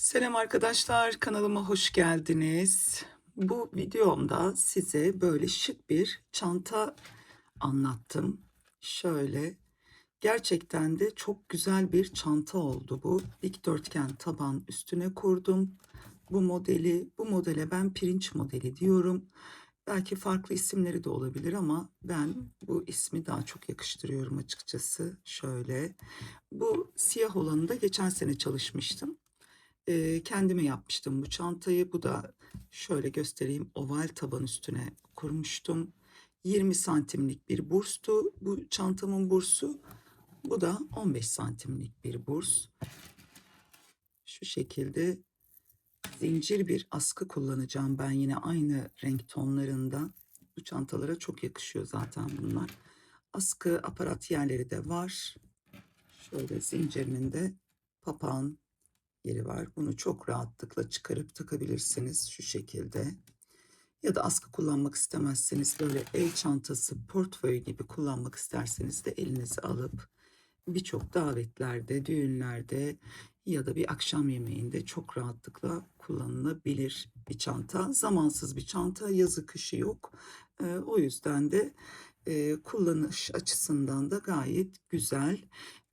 Selam arkadaşlar, kanalıma hoş geldiniz. Bu videomda size böyle şık bir çanta anlattım. Şöyle, gerçekten de çok güzel bir çanta oldu bu. Dikdörtgen taban üstüne kurdum. Bu modele ben pirinç modeli diyorum. Belki farklı isimleri de olabilir ama ben bu ismi daha çok yakıştırıyorum açıkçası. Şöyle, bu siyah olanı da geçen sene çalışmıştım. Kendime yapmıştım bu çantayı. Bu da şöyle göstereyim, oval taban üstüne kurmuştum. 20 santimlik bir burstu bu çantamın bursu. Bu da 15 santimlik bir burs. Şu şekilde zincir bir askı kullanacağım ben, yine aynı renk tonlarında. Bu çantalara çok yakışıyor zaten bunlar. Askı aparat yerleri de var. Şöyle zincirinin de papağan yeri var. Bunu çok rahatlıkla çıkarıp takabilirsiniz şu şekilde. Ya da askı kullanmak istemezseniz, böyle el çantası, portföy gibi kullanmak isterseniz de elinize alıp birçok davetlerde, düğünlerde ya da bir akşam yemeğinde çok rahatlıkla kullanılabilir bir çanta. Zamansız bir çanta, yazı kışı yok. O yüzden de kullanış açısından da gayet güzel.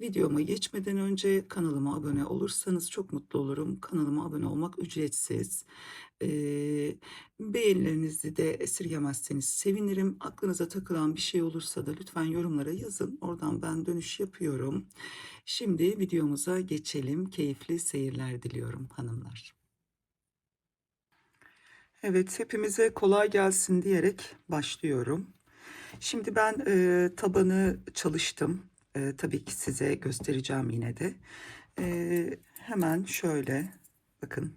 Videoma geçmeden önce kanalıma abone olursanız çok mutlu olurum. Kanalıma abone olmak ücretsiz. Beğenilerinizi de esirgemezseniz sevinirim. Aklınıza takılan bir şey olursa da lütfen yorumlara yazın. Oradan ben dönüş yapıyorum. Şimdi videomuza geçelim. Keyifli seyirler diliyorum hanımlar. Evet, hepimize kolay gelsin diyerek başlıyorum. Şimdi ben tabanı çalıştım. Tabii ki size göstereceğim yine de. Hemen şöyle bakın.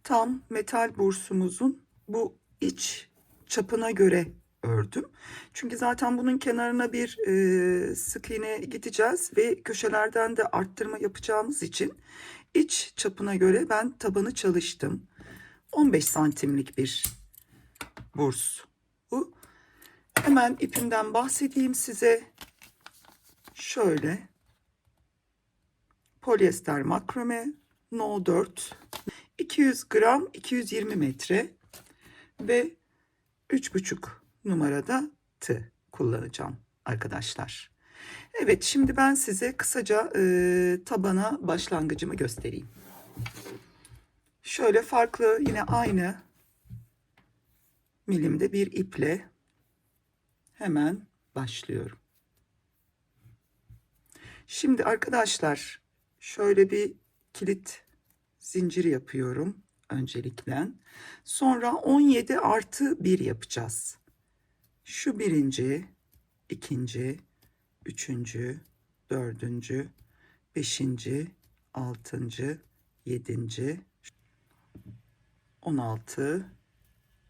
Tam metal bursumuzun bu iç çapına göre ördüm. Çünkü zaten bunun kenarına bir sık iğne gideceğiz ve köşelerden de arttırma yapacağımız için iç çapına göre ben tabanı çalıştım. 15 santimlik bir burs bu. Hemen ipimden bahsedeyim size. Şöyle polyester makrame No 4, 200 gram, 220 metre ve 3,5 numarada tığ kullanacağım arkadaşlar. Evet, şimdi ben size kısaca tabana başlangıcımı göstereyim. Şöyle farklı, yine aynı milimde bir iple hemen başlıyorum. Şimdi arkadaşlar şöyle bir kilit zinciri yapıyorum öncelikle. Sonra 17 artı 1 yapacağız. Şu birinci, ikinci, üçüncü, dördüncü, beşinci, altıncı, yedinci, 16,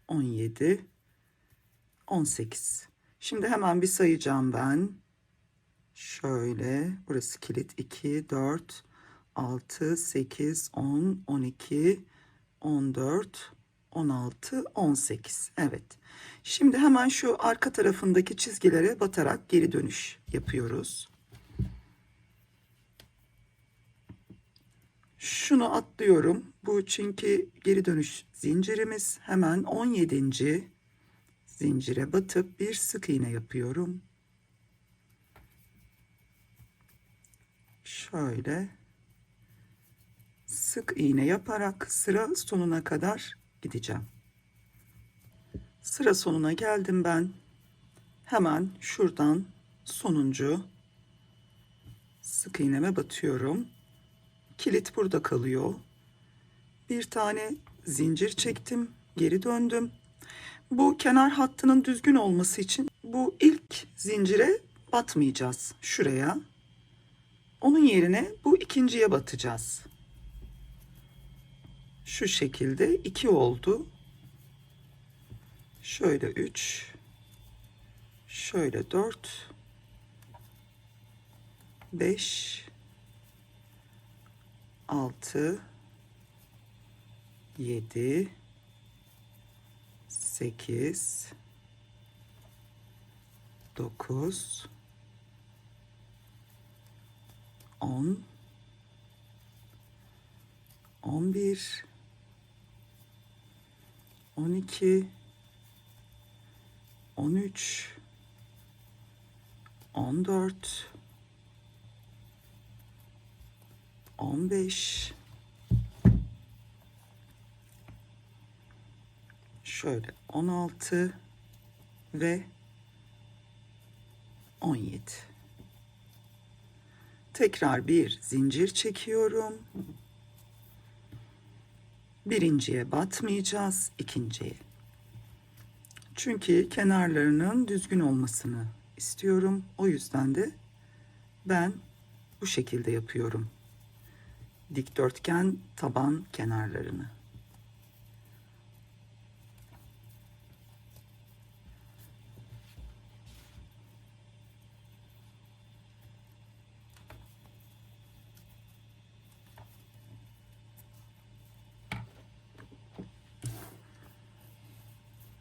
17, 18. Şimdi hemen bir sayacağım ben. Şöyle, burası kilit. 2, 4, 6, 8, 10, 12, 14, 16, 18. Evet. Şimdi hemen şu arka tarafındaki çizgilere batarak geri dönüş yapıyoruz. Şunu atlıyorum. Bu çünkü geri dönüş zincirimiz. Hemen 17. zincire batıp bir sık iğne yapıyorum. Şöyle sık iğne yaparak sıra sonuna kadar gideceğim. Sıra sonuna geldim ben. Hemen şuradan sonuncu sık iğneme batıyorum. Kilit burada kalıyor. Bir tane zincir çektim, geri döndüm. Bu kenar hattının düzgün olması için bu ilk zincire batmayacağız. Şuraya. Onun yerine bu ikinciye batacağız. Şu şekilde 2 oldu. Şöyle 3. Şöyle 4. 5. 6. 7. 8. 9. 10. 11, 12, 13, 14, 15, şöyle 16 ve 17. Tekrar bir zincir çekiyorum. Birinciye batmayacağız, ikinciye. Çünkü kenarlarının düzgün olmasını istiyorum. O yüzden de ben bu şekilde yapıyorum. Dikdörtgen taban kenarlarını.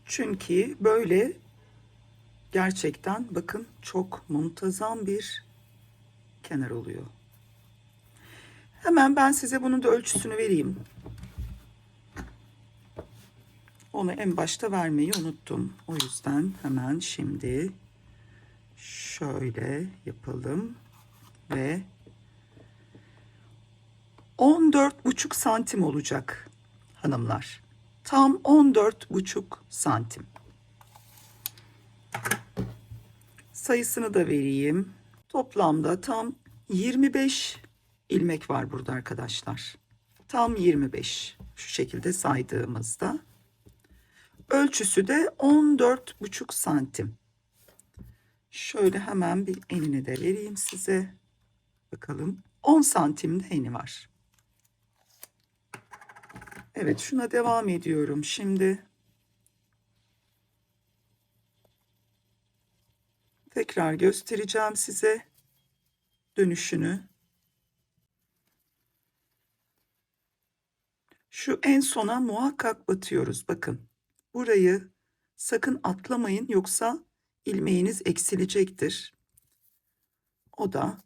Çünkü böyle gerçekten bakın çok muntazam bir kenar oluyor. Hemen ben size bunun da ölçüsünü vereyim. Onu en başta vermeyi unuttum. O yüzden hemen şimdi şöyle yapalım ve 14,5 santim olacak hanımlar. Tam 14,5 santim. Sayısını da vereyim. Toplamda tam 25 ilmek var burada arkadaşlar. Tam 25. Şu şekilde saydığımızda. Ölçüsü de 14,5 santim. Şöyle hemen bir enini de vereyim size. Bakalım. 10 santim de eni var. Evet, şuna devam ediyorum şimdi. Tekrar göstereceğim size dönüşünü. Şu en sona muhakkak batıyoruz. Bakın. Burayı sakın atlamayın, yoksa ilmeğiniz eksilecektir. O da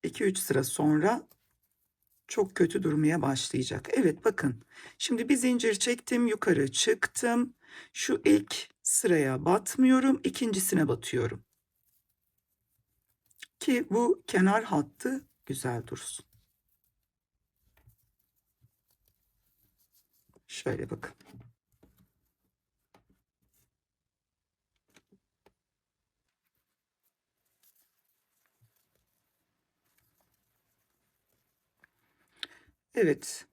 2-3 sıra sonra çok kötü durmaya başlayacak. Evet, bakın. Şimdi bir zincir çektim, yukarı çıktım. Şu ilk sıraya batmıyorum, ikincisine batıyorum. Ki bu kenar hattı güzel dursun. Şöyle bakın. Evet.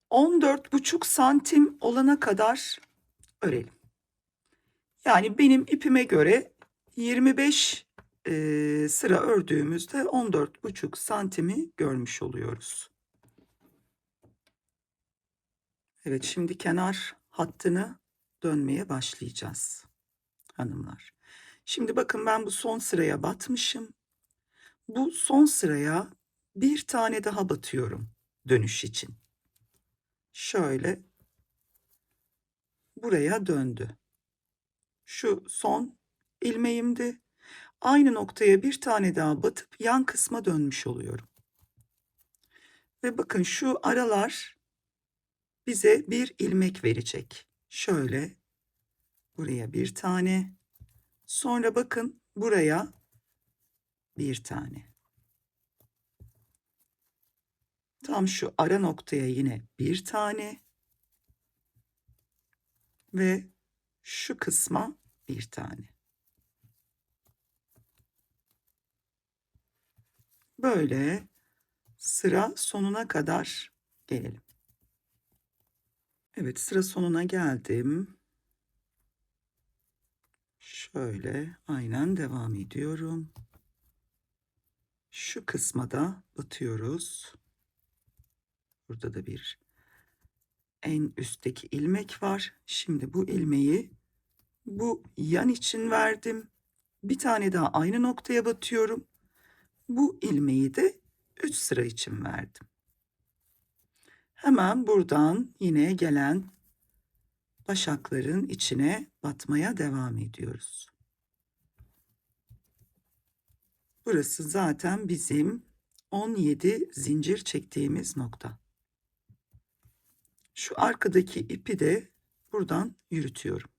14,5 santim olana kadar örelim. Yani benim ipime göre 25 sıra ördüğümüzde 14,5 santimi görmüş oluyoruz. Evet, şimdi kenar hattını dönmeye başlayacağız hanımlar. Şimdi bakın, ben bu son sıraya batmışım. Bu son sıraya bir tane daha batıyorum dönüş için. Şöyle buraya döndü. Şu son ilmeğimdi. Aynı noktaya bir tane daha batıp yan kısma dönmüş oluyorum. Ve bakın, şu aralar bize bir ilmek verecek. Şöyle buraya bir tane. Sonra bakın buraya bir tane. Tam şu ara noktaya yine bir tane. Ve şu kısma bir tane. Böyle sıra sonuna kadar gelelim. Evet, sıra sonuna geldim. Şöyle aynen devam ediyorum. Şu kısma da batıyoruz. Burada da bir en üstteki ilmek var. Şimdi bu ilmeği bu yan için verdim. Bir tane daha aynı noktaya batıyorum. Bu ilmeği de 3 sıra için verdim. Hemen buradan yine gelen başakların içine batmaya devam ediyoruz. Burası zaten bizim 17 zincir çektiğimiz nokta. Şu arkadaki ipi de buradan yürütüyorum.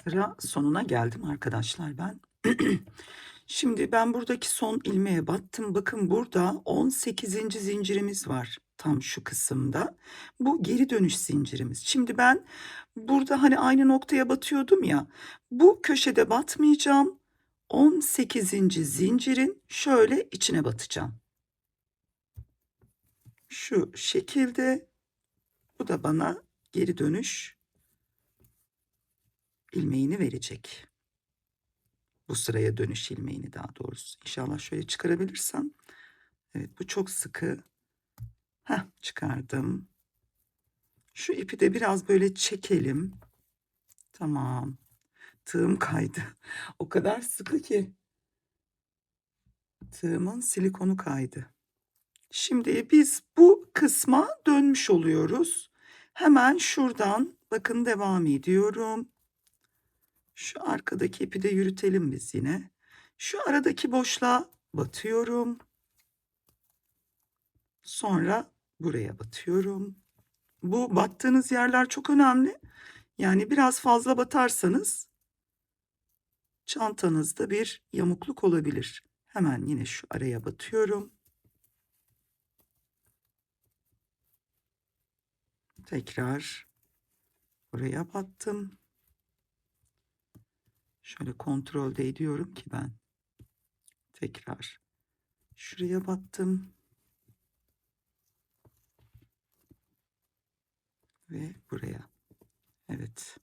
Sıra sonuna geldim arkadaşlar ben. Şimdi ben buradaki son ilmeğe battım. Bakın burada 18. zincirimiz var tam şu kısımda. Bu geri dönüş zincirimiz. Şimdi ben burada hani aynı noktaya batıyordum ya. Bu köşede batmayacağım. 18. zincirin şöyle içine batacağım. Şu şekilde, bu da bana geri dönüş ilmeğini verecek. Bu sıraya dönüş ilmeğini daha doğrusu. İnşallah şöyle çıkarabilirsem. Evet, bu çok sıkı. Heh, çıkardım. Şu ipi de biraz böyle çekelim. Tamam. Tığım kaydı. O kadar sıkı ki. Tığımın silikonu kaydı. Şimdi biz bu kısma dönmüş oluyoruz. Hemen şuradan bakın devam ediyorum. Şu arkadaki ipi de yürütelim biz yine. Şu aradaki boşluğa batıyorum. Sonra buraya batıyorum. Bu battığınız yerler çok önemli. Yani biraz fazla batarsanız çantanızda bir yamukluk olabilir. Hemen yine şu araya batıyorum. Tekrar buraya battım. Şöyle kontrolde ediyorum ki ben. Tekrar şuraya battım. Ve buraya. Evet.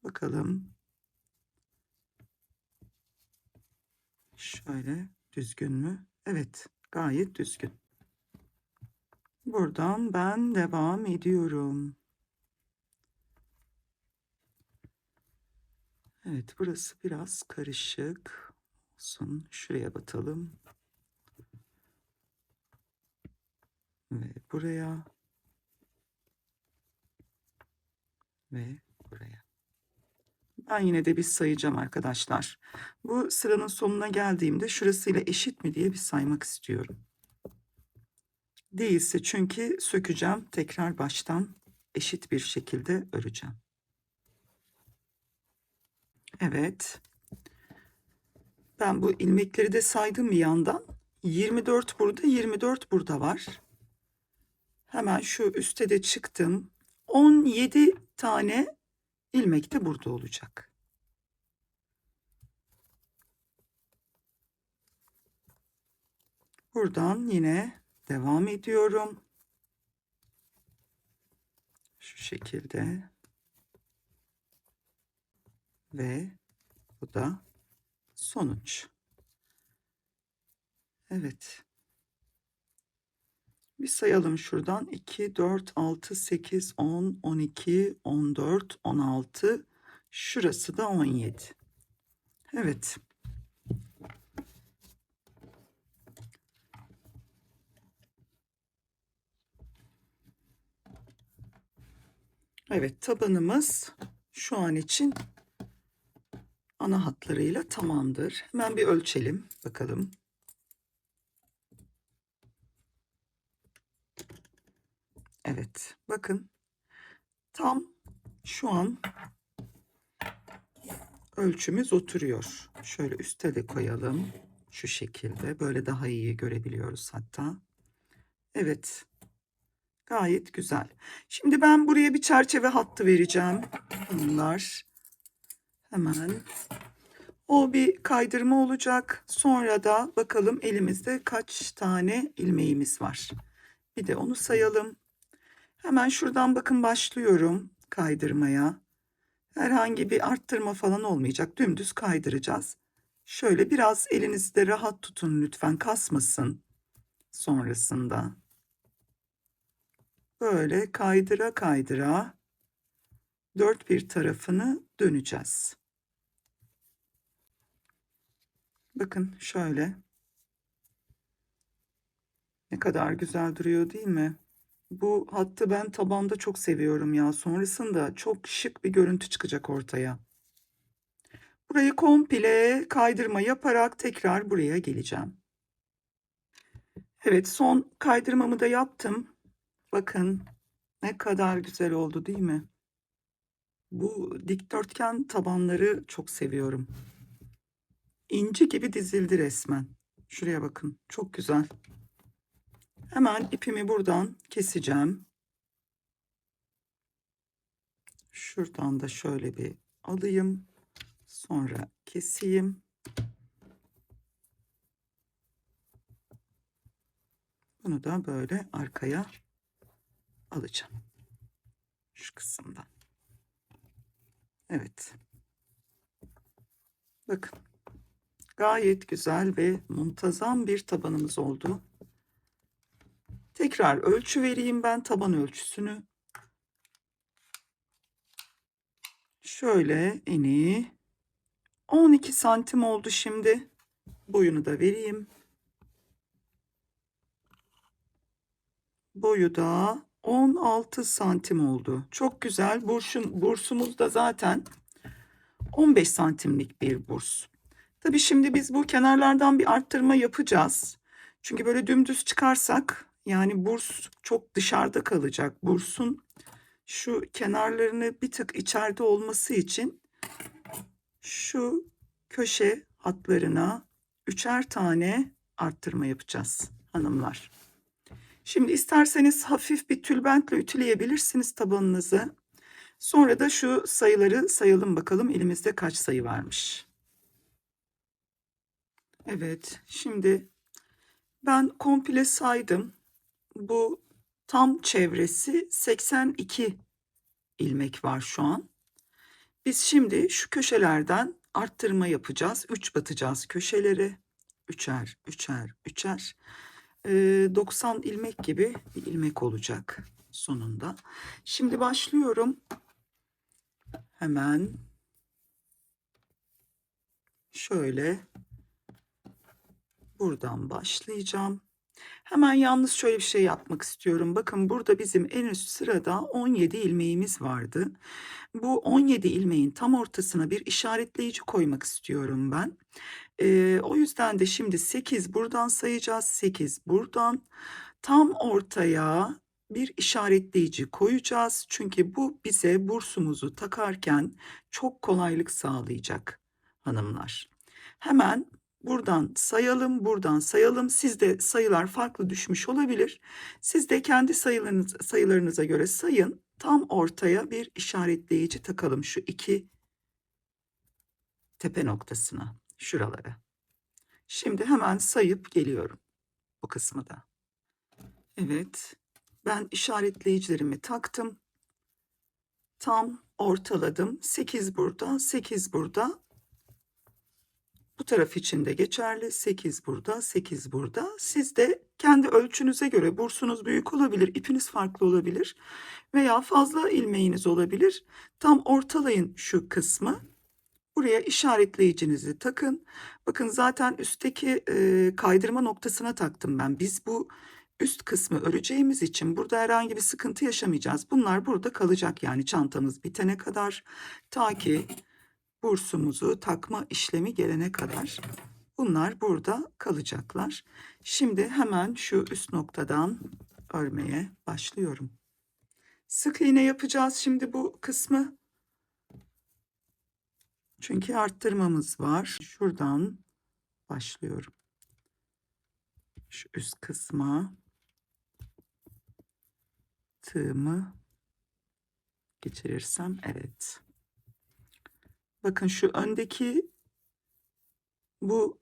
Bakalım. Şöyle düzgün mü? Evet, gayet düzgün. Buradan ben devam ediyorum. Evet, burası biraz karışık olsun. Şuraya batalım. Ve buraya. Ve buraya. Ben yine de bir sayacağım arkadaşlar. Bu sıranın sonuna geldiğimde şurasıyla eşit mi diye bir saymak istiyorum. Değilse çünkü sökeceğim. Tekrar baştan eşit bir şekilde öreceğim. Evet. Ben bu ilmekleri de saydım bir yandan. 24 burada, 24 burada var. Hemen şu üste de çıktım. 17 tane ilmek de burada olacak. Buradan yine devam ediyorum. Şu şekilde. Ve bu da sonuç. Evet. Bir sayalım şuradan. 2, 4, 6, 8, 10, 12, 14, 16. Şurası da 17. Evet. Evet, tabanımız şu an için ana hatlarıyla tamamdır. Hemen bir ölçelim bakalım. Evet, bakın tam şu an ölçümüz oturuyor. Şöyle üste de koyalım. Şu şekilde böyle daha iyi görebiliyoruz hatta. Evet, gayet güzel. Şimdi ben buraya bir çerçeve hattı vereceğim. Bunlar hemen. O bir kaydırma olacak. Sonra da bakalım elimizde kaç tane ilmeğimiz var. Bir de onu sayalım. Hemen şuradan bakın başlıyorum kaydırmaya. Herhangi bir arttırma falan olmayacak. Dümdüz kaydıracağız. Şöyle biraz elinizde rahat tutun lütfen, kasmasın sonrasında. Böyle kaydıra kaydıra dört bir tarafını döneceğiz. Bakın şöyle Ne kadar güzel duruyor değil mi? Bu hattı ben tabanda çok seviyorum ya. Sonrasında çok şık bir görüntü çıkacak ortaya. Burayı komple kaydırma yaparak tekrar buraya geleceğim. Evet, son kaydırmamı da yaptım. Bakın ne kadar güzel oldu değil mi? Bu dikdörtgen tabanları çok seviyorum. İnci gibi dizildi resmen. Şuraya bakın, çok güzel. Hemen ipimi buradan keseceğim. Şuradan da şöyle bir alayım. Sonra keseyim. Bunu da böyle arkaya alacağım. Şu kısımdan. Evet. Bakın. Gayet güzel ve muntazam bir tabanımız oldu. Tekrar ölçü vereyim ben, taban ölçüsünü. Şöyle eni 12 santim oldu şimdi. Boyunu da vereyim. Boyu da 16 santim oldu. Çok güzel. Bursumuz da zaten 15 santimlik bir burs. Tabii şimdi biz bu kenarlardan bir arttırma yapacağız. Çünkü böyle dümdüz çıkarsak yani burs çok dışarıda kalacak. Bursun şu kenarlarını bir tık içeride olması için şu köşe hatlarına 3'er tane arttırma yapacağız hanımlar. Şimdi isterseniz hafif bir tülbentle ütüleyebilirsiniz tabanınızı. Sonra da şu sayıları sayalım bakalım elimizde kaç sayı varmış. Evet, şimdi ben komple saydım. Bu tam çevresi 82 ilmek var şu an. Biz şimdi şu köşelerden arttırma yapacağız. 3 batacağız köşeleri. Üçer, üçer, üçer. 90 ilmek gibi bir ilmek olacak sonunda. Şimdi başlıyorum. Hemen şöyle buradan başlayacağım. Hemen yalnız şöyle bir şey yapmak istiyorum. Bakın burada bizim en üst sırada 17 ilmeğimiz vardı. Bu 17 ilmeğin tam ortasına bir işaretleyici koymak istiyorum ben. O yüzden de şimdi 8 buradan sayacağız. 8 buradan tam ortaya bir işaretleyici koyacağız. Çünkü bu bize bursumuzu takarken çok kolaylık sağlayacak hanımlar. Hemen buradan sayalım, buradan sayalım. Sizde sayılar farklı düşmüş olabilir. Siz de kendi sayılarınıza göre sayın. Tam ortaya bir işaretleyici takalım şu iki tepe noktasına, şuralara. Şimdi hemen sayıp geliyorum bu kısmı da. Evet, ben işaretleyicilerimi taktım. Tam ortaladım. 8 burada, 8 burada. Bu taraf için de geçerli. 8 burada, 8 burada. Siz de kendi ölçünüze göre bursunuz büyük olabilir, ipiniz farklı olabilir veya fazla ilmeğiniz olabilir. Tam ortalayın şu kısmı. Buraya işaretleyicinizi takın. Bakın zaten üstteki kaydırma noktasına taktım ben. Biz bu üst kısmı öreceğimiz için burada herhangi bir sıkıntı yaşamayacağız. Bunlar burada kalacak yani çantamız bitene kadar ta ki bursumuzu takma işlemi gelene kadar bunlar burada kalacaklar. Şimdi hemen şu üst noktadan örmeye başlıyorum. Sık iğne yapacağız şimdi bu kısmı. Çünkü arttırmamız var. Şuradan başlıyorum. Şu üst kısma tığımı geçirirsem evet. Bakın şu öndeki bu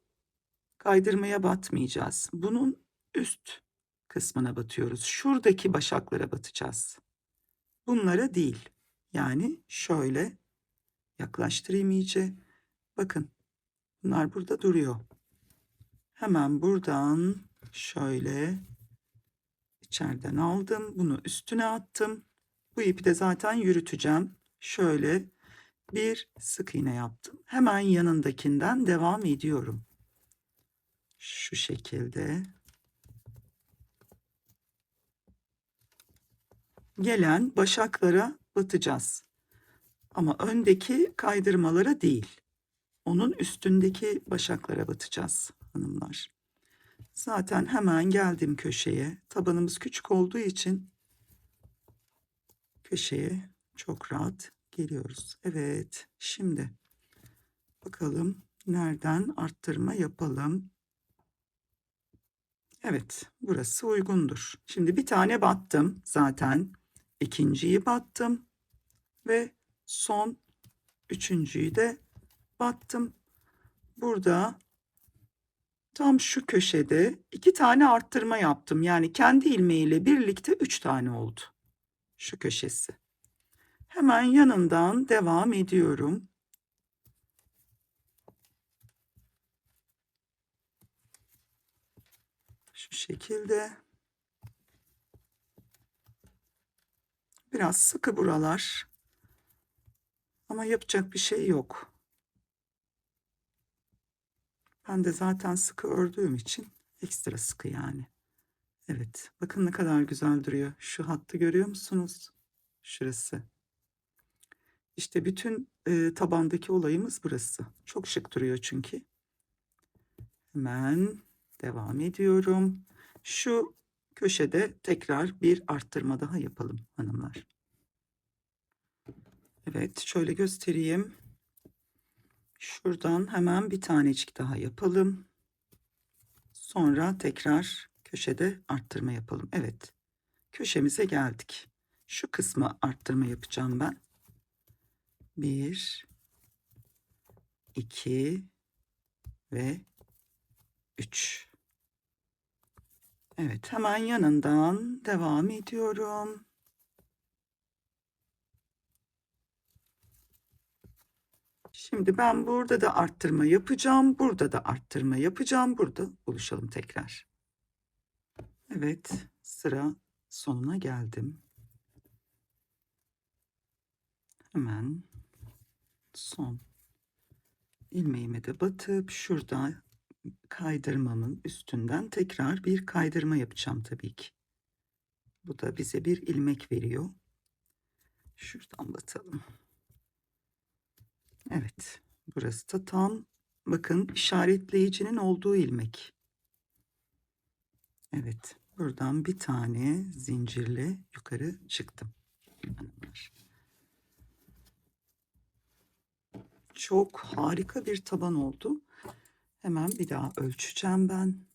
kaydırmaya batmayacağız. Bunun üst kısmına batıyoruz. Şuradaki başaklara batacağız. Bunlara değil. Yani şöyle yaklaştırayım iyice. Bakın bunlar burada duruyor. Hemen buradan şöyle içeriden aldım. Bunu üstüne attım. Bu ipi de zaten yürüteceğim. Şöyle bir sık iğne yaptım. Hemen yanındakinden devam ediyorum. Şu şekilde. gelen başaklara batacağız. Ama öndeki kaydırmalara değil. Onun üstündeki başaklara batacağız hanımlar. Zaten hemen geldim köşeye. Tabanımız küçük olduğu için köşeye çok rahat geliyoruz. Evet, şimdi bakalım nereden arttırma yapalım. Evet, burası uygundur. Şimdi bir tane battım zaten. İkinciyi battım ve son üçüncüyü de battım. Burada tam şu köşede 2 tane arttırma yaptım. Yani kendi ilmeğiyle birlikte 3 tane oldu. Şu köşesi. Hemen yanından devam ediyorum. Şu şekilde. Biraz sıkı buralar. Ama yapacak bir şey yok. Ben de zaten sıkı ördüğüm için ekstra sıkı yani. Evet, bakın ne kadar güzel duruyor. Şu hattı görüyor musunuz? Şurası. İşte bütün tabandaki olayımız burası. Çok şık duruyor çünkü. Hemen devam ediyorum. Şu köşede tekrar bir arttırma daha yapalım hanımlar. Evet, şöyle göstereyim. Şuradan hemen bir tanecik daha yapalım. Sonra tekrar köşede arttırma yapalım. Evet, köşemize geldik. Şu kısmı arttırma yapacağım ben. 1, 2 ve 3. Evet, hemen yanından devam ediyorum. Şimdi ben burada da arttırma yapacağım. Burada da arttırma yapacağım. Burada buluşalım tekrar. Evet, sıra sonuna geldim. Hemen son ilmeğime de batıp şurada kaydırmamın üstünden tekrar bir kaydırma yapacağım tabii ki. Bu da bize bir ilmek veriyor. Şuradan batalım. Evet, burası da tam bakın işaretleyicinin olduğu ilmek. Evet, buradan bir tane zincirle yukarı çıktım. Çok harika bir taban oldu. Hemen bir daha ölçeceğim ben.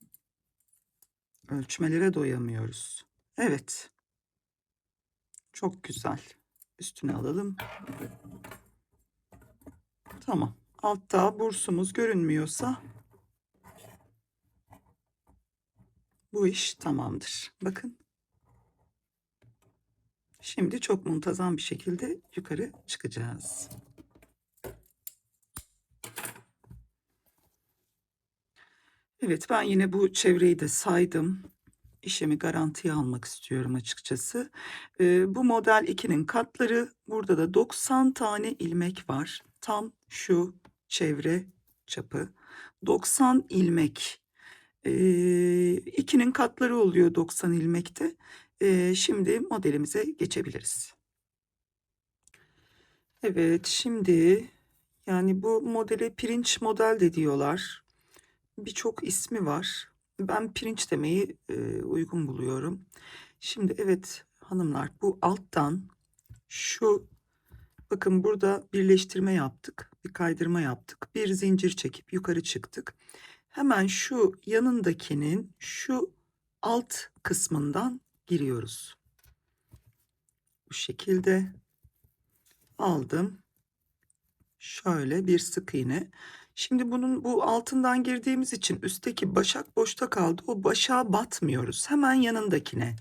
Ölçmelere doyamıyoruz. Evet. Çok güzel. Üstüne alalım. Tamam. Altta bursumuz görünmüyorsa bu iş tamamdır. Bakın. Şimdi çok muntazam bir şekilde yukarı çıkacağız. Evet, ben yine bu çevreyi de saydım. İşimi garantiye almak istiyorum açıkçası. Bu model 2'nin katları. Burada da 90 tane ilmek var. Tam şu çevre çapı. 90 ilmek. 2'nin katları oluyor 90 ilmekte. Şimdi modelimize geçebiliriz. Evet, şimdi yani bu modele pirinç model de diyorlar. Birçok ismi var. Ben pirinç demeyi uygun buluyorum. Şimdi evet hanımlar, bu alttan şu bakın burada birleştirme yaptık. Bir kaydırma yaptık. Bir zincir çekip yukarı çıktık. Hemen şu yanındakinin şu alt kısmından giriyoruz. Bu şekilde aldım. Şöyle bir sık iğne. Şimdi bunun bu altından girdiğimiz için üstteki başak boşta kaldı. O başağa batmıyoruz. Hemen yanındakine.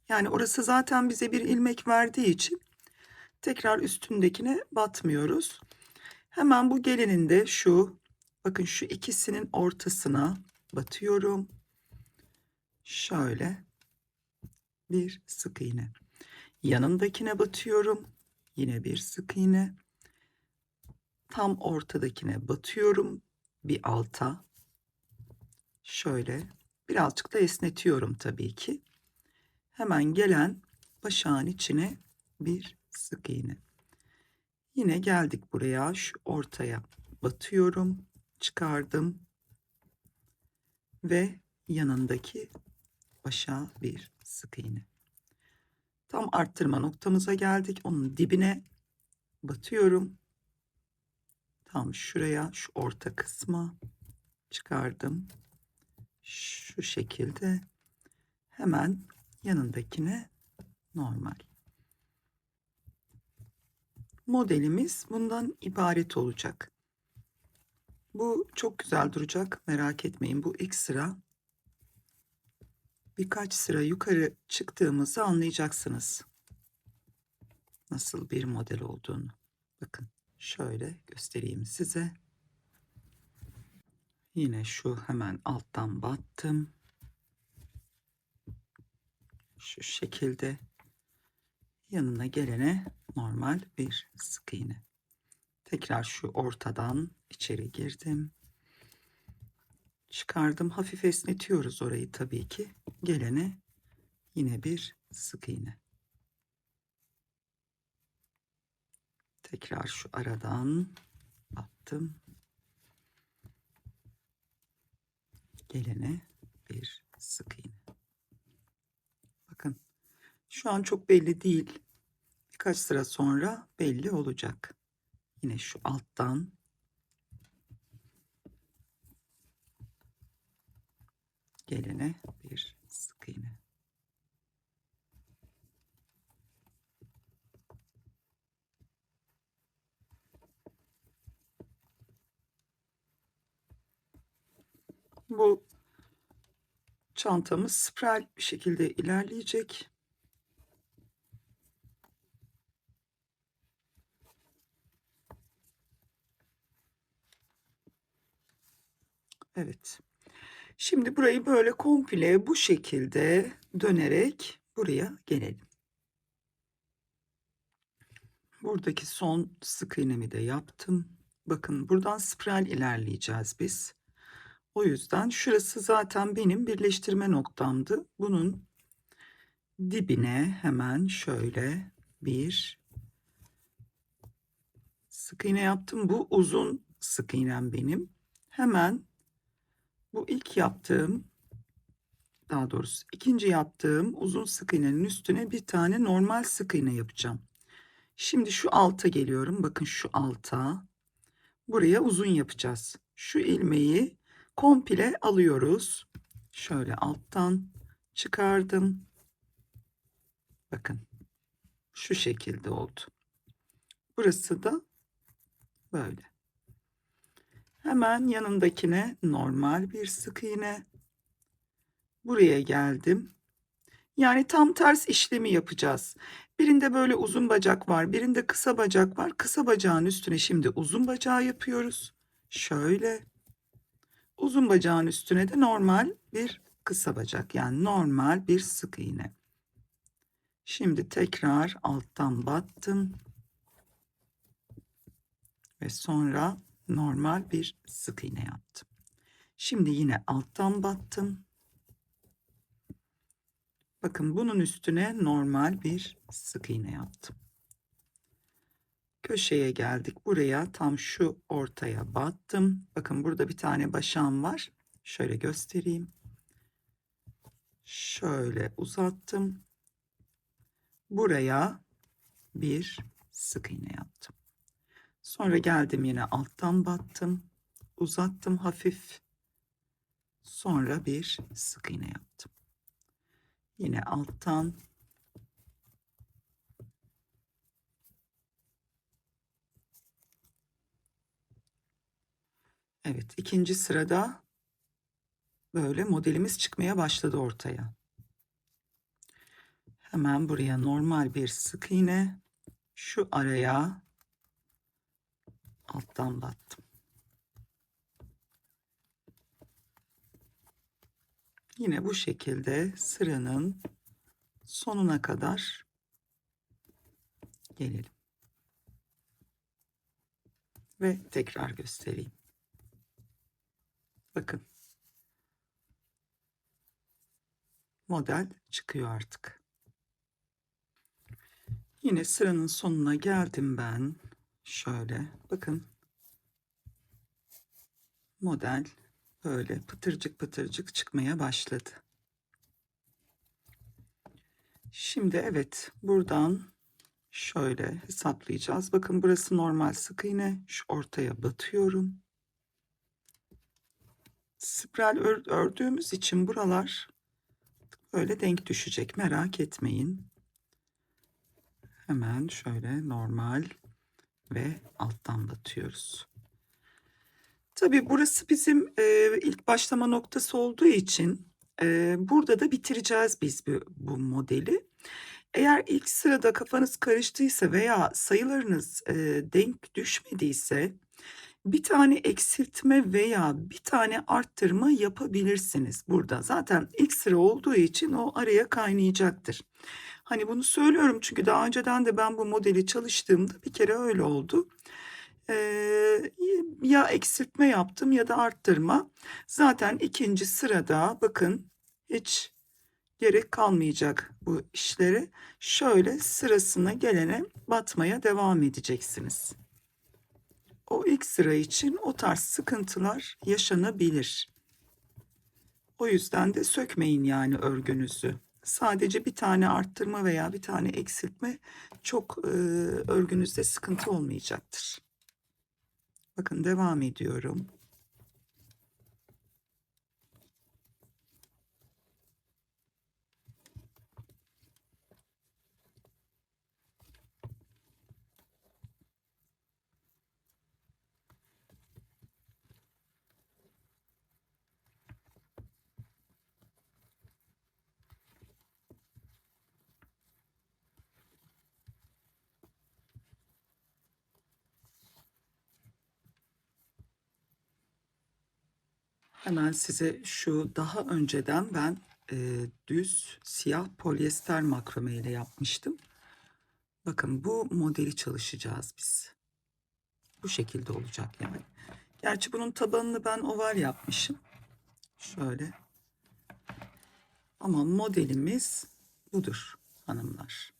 Yani orası zaten bize bir ilmek verdiği için tekrar üstündekine batmıyoruz. Hemen bu gelenin de şu bakın şu ikisinin ortasına batıyorum. Şöyle bir sık iğne. Yanındakine batıyorum. Yine bir sık iğne. Tam ortadakine batıyorum. Bir alta. Şöyle birazcık da esnetiyorum tabii ki. Hemen gelen başağın içine bir sık iğne. Yine geldik buraya, şu ortaya batıyorum, çıkardım ve yanındaki başağa bir sık iğne. Tam arttırma noktamıza geldik. Onun dibine batıyorum. Tam şuraya, şu orta kısma çıkardım. Şu şekilde hemen yanındakine normal. Modelimiz bundan ibaret olacak. Bu çok güzel duracak, merak etmeyin. Bu ilk sıra. Birkaç sıra yukarı çıktığımızı anlayacaksınız nasıl bir model olduğunu. Bakın şöyle göstereyim size. Yine şu hemen alttan battım. Şu şekilde yanına gelene normal bir sık iğne. Tekrar şu ortadan içeri girdim. Çıkardım. Hafif esnetiyoruz orayı tabii ki. Gelene yine bir sık iğne. Tekrar şu aradan battım. Gelene bir sık iğne. Bakın şu an çok belli değil. Birkaç sıra sonra belli olacak. Yine şu alttan gelene bir sık iğne. Bu çantamız spiral bir şekilde ilerleyecek. Evet. Şimdi burayı böyle komple bu şekilde dönerek buraya gelelim. Buradaki son sık iğnemi de yaptım. Bakın buradan spiral ilerleyeceğiz biz. O yüzden şurası zaten benim birleştirme noktamdı. Bunun dibine hemen şöyle bir sık iğne yaptım. Bu uzun sık iğnem benim. Hemen bu ilk yaptığım, daha doğrusu ikinci yaptığım uzun sık iğnenin üstüne bir tane normal sık iğne yapacağım. Şimdi şu alta geliyorum. Bakın şu alta. Buraya uzun yapacağız. Şu ilmeği komple alıyoruz. Şöyle alttan çıkardım. Bakın şu şekilde oldu. Burası da böyle. Hemen yanındakine normal bir sık iğne. Buraya geldim. Yani tam ters işlemi yapacağız. Birinde böyle uzun bacak var, birinde kısa bacak var. Kısa bacağın üstüne şimdi uzun bacağı yapıyoruz. Şöyle. Uzun bacağın üstüne de normal bir kısa bacak, yani normal bir sık iğne. Şimdi tekrar alttan battım ve sonra normal bir sık iğne yaptım. Şimdi yine alttan battım. Bakın bunun üstüne normal bir sık iğne yaptım. Köşeye geldik. Buraya tam şu ortaya battım. Bakın burada bir tane başağım var. Şöyle göstereyim. Şöyle uzattım. Buraya bir sık iğne yaptım. Sonra geldim yine alttan battım. Uzattım hafif. Sonra bir sık iğne yaptım. Yine alttan. Evet, ikinci sırada böyle modelimiz çıkmaya başladı ortaya. Hemen buraya normal bir sık iğne. Şu araya alttan battım. Yine bu şekilde sıranın sonuna kadar gelelim. Ve tekrar göstereyim. Bakın. Model çıkıyor artık. Yine sıranın sonuna geldim ben. Şöyle bakın, model böyle pıtırcık pıtırcık çıkmaya başladı. Şimdi evet, buradan şöyle hesaplayacağız. Bakın burası normal sık iğne. Şu ortaya batıyorum. Spiral ördüğümüz için buralar böyle denk düşecek, merak etmeyin. Hemen şöyle normal ve alttan batıyoruz. Tabii burası bizim ilk başlama noktası olduğu için burada da bitireceğiz biz bu modeli. Eğer ilk sırada kafanız karıştıysa veya sayılarınız denk düşmediyse bir tane eksiltme veya bir tane arttırma yapabilirsiniz burada. Zaten ilk sıra olduğu için o araya kaynayacaktır. Hani bunu söylüyorum çünkü daha önceden de ben bu modeli çalıştığımda bir kere öyle oldu. Ya eksiltme yaptım ya da arttırma. Zaten ikinci sırada bakın hiç gerek kalmayacak bu işlere. Şöyle sırasına gelene batmaya devam edeceksiniz. O ilk sıra için o tarz sıkıntılar yaşanabilir. O yüzden de sökmeyin yani örgünüzü. Sadece bir tane arttırma veya bir tane eksiltme çok örgünüzde sıkıntı olmayacaktır. Bakın devam ediyorum. Hemen size şu daha önceden ben düz siyah polyester makrame ile yapmıştım. Bakın bu modeli çalışacağız biz. Bu şekilde olacak yani. Gerçi bunun tabanını ben oval yapmışım. Şöyle. Ama modelimiz budur hanımlar.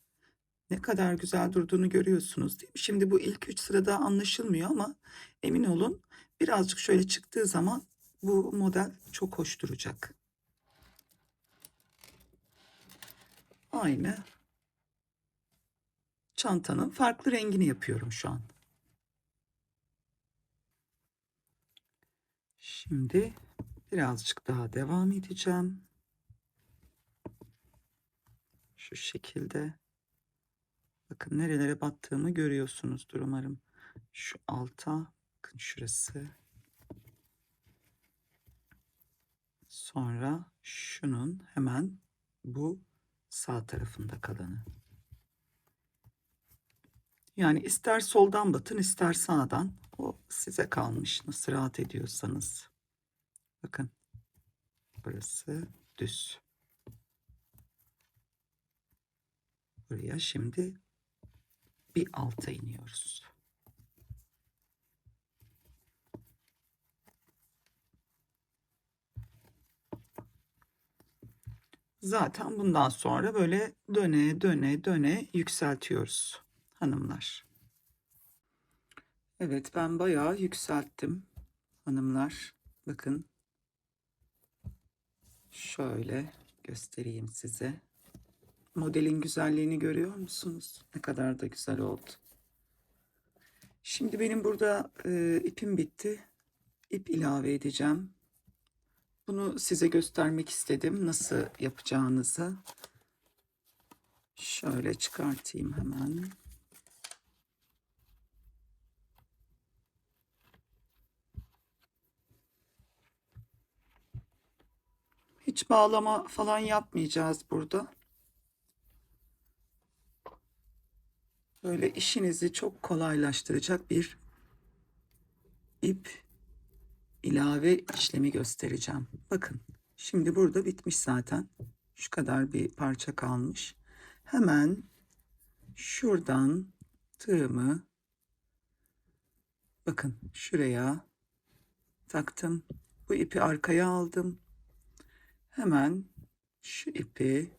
Ne kadar güzel durduğunu görüyorsunuz değil mi? Şimdi bu ilk 3 sırada anlaşılmıyor ama emin olun birazcık şöyle çıktığı zaman bu model çok hoş duracak. Aynı çantanın farklı rengini yapıyorum şu an. Şimdi birazcık daha devam edeceğim. Şu şekilde. Bakın nerelere battığımı görüyorsunuzdur umarım. Şu alta, bakın şurası. Sonra şunun hemen bu sağ tarafında kalanı. Yani ister soldan batın ister sağdan. O size kalmış. Nasıl rahat ediyorsanız. Bakın. Burası düz. Buraya şimdi bir alta iniyoruz. Zaten bundan sonra böyle döne döne döne yükseltiyoruz hanımlar. Evet, ben bayağı yükselttim hanımlar. Bakın şöyle göstereyim size. Modelin güzelliğini görüyor musunuz? Ne kadar da güzel oldu. Şimdi benim burada ipim bitti. İp ilave edeceğim. Bunu size göstermek istedim. Nasıl yapacağınızı. Şöyle çıkartayım hemen. Hiç bağlama falan yapmayacağız burada. Böyle işinizi çok kolaylaştıracak bir ip ilave işlemi göstereceğim. Bakın şimdi burada bitmiş zaten. Şu kadar bir parça kalmış. Hemen şuradan tığımı bakın şuraya taktım. Bu ipi arkaya aldım. Hemen şu ipi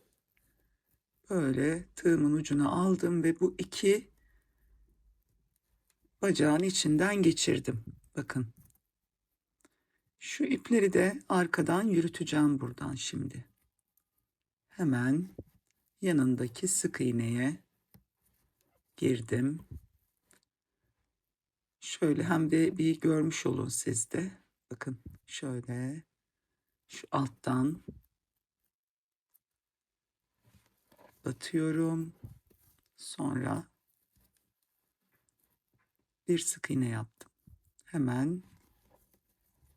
Böyle tığımın ucuna aldım ve bu iki bacağın içinden geçirdim. Bakın. Şu ipleri de arkadan yürüteceğim buradan şimdi. Hemen yanındaki sık iğneye girdim. Şöyle hem de bir görmüş olun siz de. Bakın şöyle şu alttan batıyorum. Sonra bir sık iğne yaptım. Hemen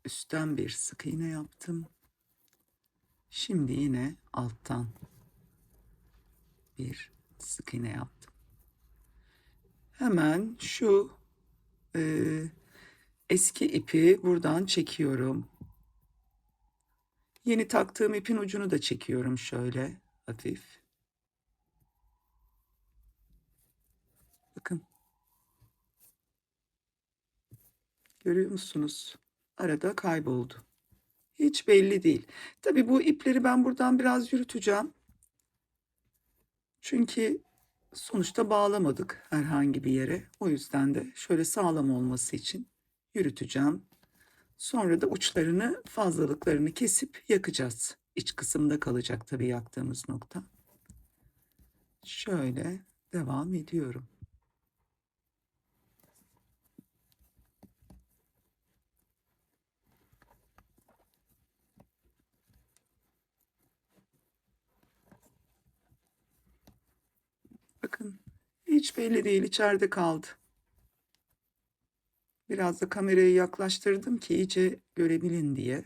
üstten bir sık iğne yaptım. Şimdi yine alttan bir sık iğne yaptım. Hemen şu eski ipi buradan çekiyorum. Yeni taktığım ipin ucunu da çekiyorum şöyle hafif. Bakın. Görüyor musunuz? Arada kayboldu. Hiç belli değil. Tabii bu ipleri ben buradan biraz yürüteceğim. Çünkü sonuçta bağlamadık herhangi bir yere. O yüzden de şöyle sağlam olması için yürüteceğim. Sonra da uçlarını, fazlalıklarını kesip yakacağız. İç kısımda kalacak tabii yaktığımız nokta. Şöyle devam ediyorum. Bakın hiç belli değil, içeride kaldı. Biraz da kamerayı yaklaştırdım ki iyice görebilin diye.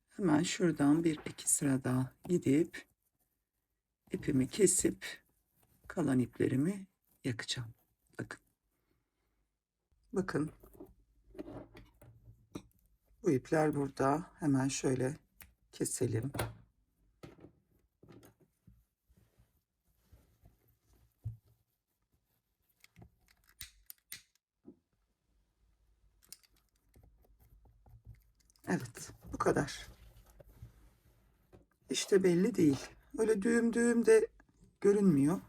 Hemen şuradan bir iki sıra daha gidip ipimi kesip kalan iplerimi yakacağım. Bakın. Bakın. Bu ipler burada. Hemen şöyle keselim. Evet, bu kadar. İşte belli değil. Öyle düğüm düğüm de görünmüyor.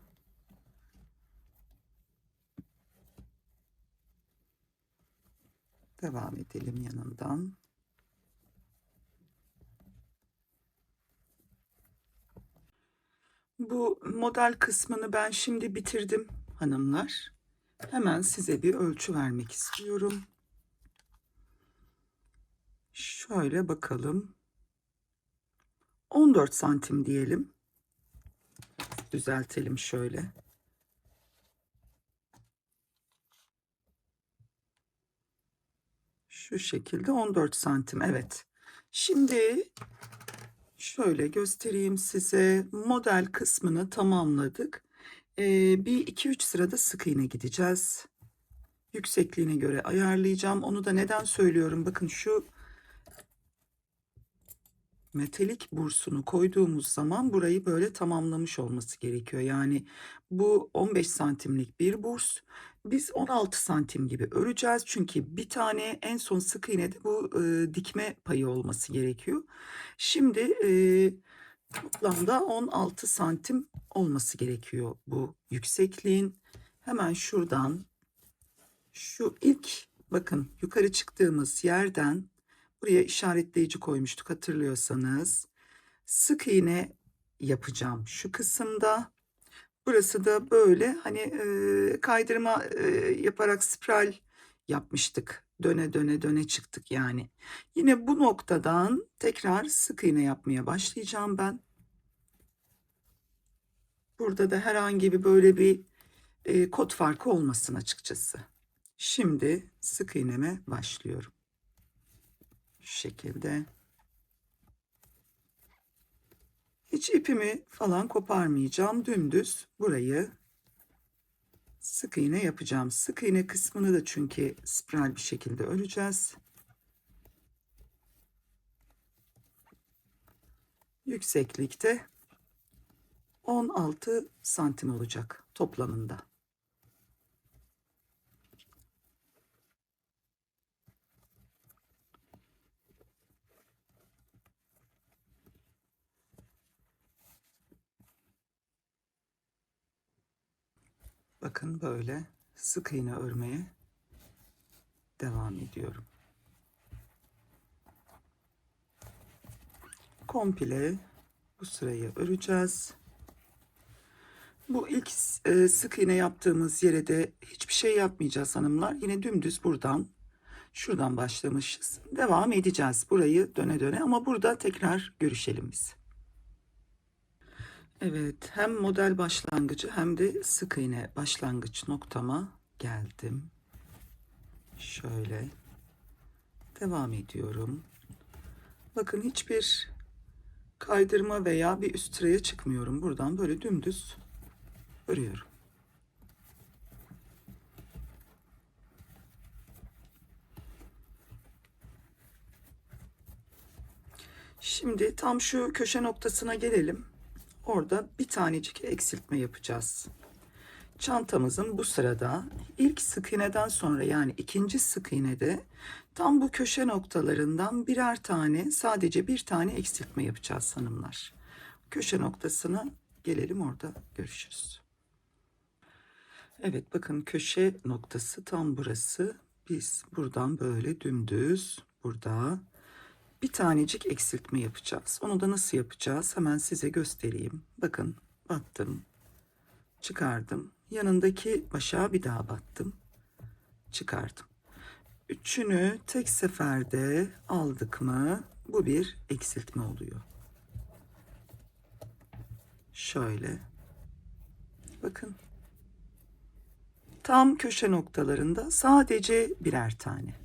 Devam edelim yanından. Bu model kısmını ben şimdi bitirdim hanımlar. Hemen size bir ölçü vermek istiyorum. Şöyle bakalım. 14 santim diyelim. Düzeltelim şöyle. Şu şekilde 14 santim. Evet. Şimdi şöyle göstereyim size. Model kısmını tamamladık. Bir iki üç sırada sık iğne gideceğiz. Yüksekliğine göre ayarlayacağım. Onu da neden söylüyorum? Bakın şu metalik bursunu koyduğumuz zaman burayı böyle tamamlamış olması gerekiyor. Yani bu 15 santimlik bir burs. Biz 16 santim gibi öreceğiz. Çünkü bir tane en son sık iğnede bu dikme payı olması gerekiyor. Şimdi toplamda 16 santim olması gerekiyor bu yüksekliğin. Hemen şuradan şu ilk bakın yukarı çıktığımız yerden buraya işaretleyici koymuştuk hatırlıyorsanız. Sık iğne yapacağım şu kısımda. Burası da böyle hani kaydırma yaparak spiral yapmıştık. Döne döne döne çıktık yani. Yine bu noktadan tekrar sık iğne yapmaya başlayacağım ben. Burada da herhangi bir böyle bir kod farkı olmasın açıkçası. Şimdi sık iğneme başlıyorum. Şu şekilde. Hiç ipimi falan koparmayacağım. Dümdüz burayı sık iğne yapacağım. Sık iğne kısmını da çünkü spiral bir şekilde öreceğiz. Yükseklikte 16 santim olacak toplamında. Bakın böyle sık iğne örmeye devam ediyorum. Komple bu sırayı öreceğiz. Bu ilk sık iğne yaptığımız yere de hiçbir şey yapmayacağız hanımlar. Yine dümdüz şuradan başlamışız. Devam edeceğiz burayı döne döne ama burada tekrar görüşelim biz. Evet, hem model başlangıcı hem de sık iğne başlangıç noktama geldim. Şöyle devam ediyorum. Bakın hiçbir kaydırma veya bir üst sıraya çıkmıyorum. Buradan böyle dümdüz örüyorum. Şimdi tam şu köşe noktasına gelelim. Orada bir tanecik eksiltme yapacağız. Çantamızın bu sırada ilk sık iğneden sonra yani ikinci sık iğnede tam bu köşe noktalarından birer tane, sadece bir tane eksiltme yapacağız hanımlar. Köşe noktasına gelelim, orada görüşürüz. Evet, bakın köşe noktası tam burası. Biz buradan böyle dümdüz burada bir tanecik eksiltme yapacağız. Onu da nasıl yapacağız? Hemen size göstereyim. Bakın, battım, çıkardım. Yanındaki başa bir daha battım, çıkardım. Üçünü tek seferde aldık mı bu bir eksiltme oluyor. Şöyle. Bakın. Tam köşe noktalarında sadece birer tane.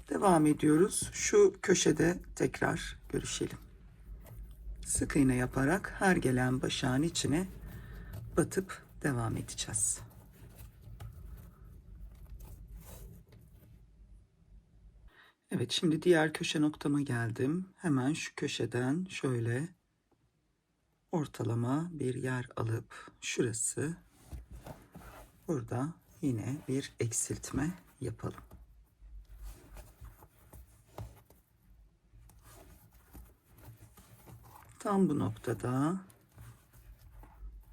Devam ediyoruz. Şu köşede tekrar görüşelim. Sık iğne yaparak her gelen başağın içine batıp devam edeceğiz. Evet, şimdi diğer köşe noktama geldim. Hemen şu köşeden şöyle ortalama bir yer alıp şurası, burada yine bir eksiltme yapalım. Tam bu noktada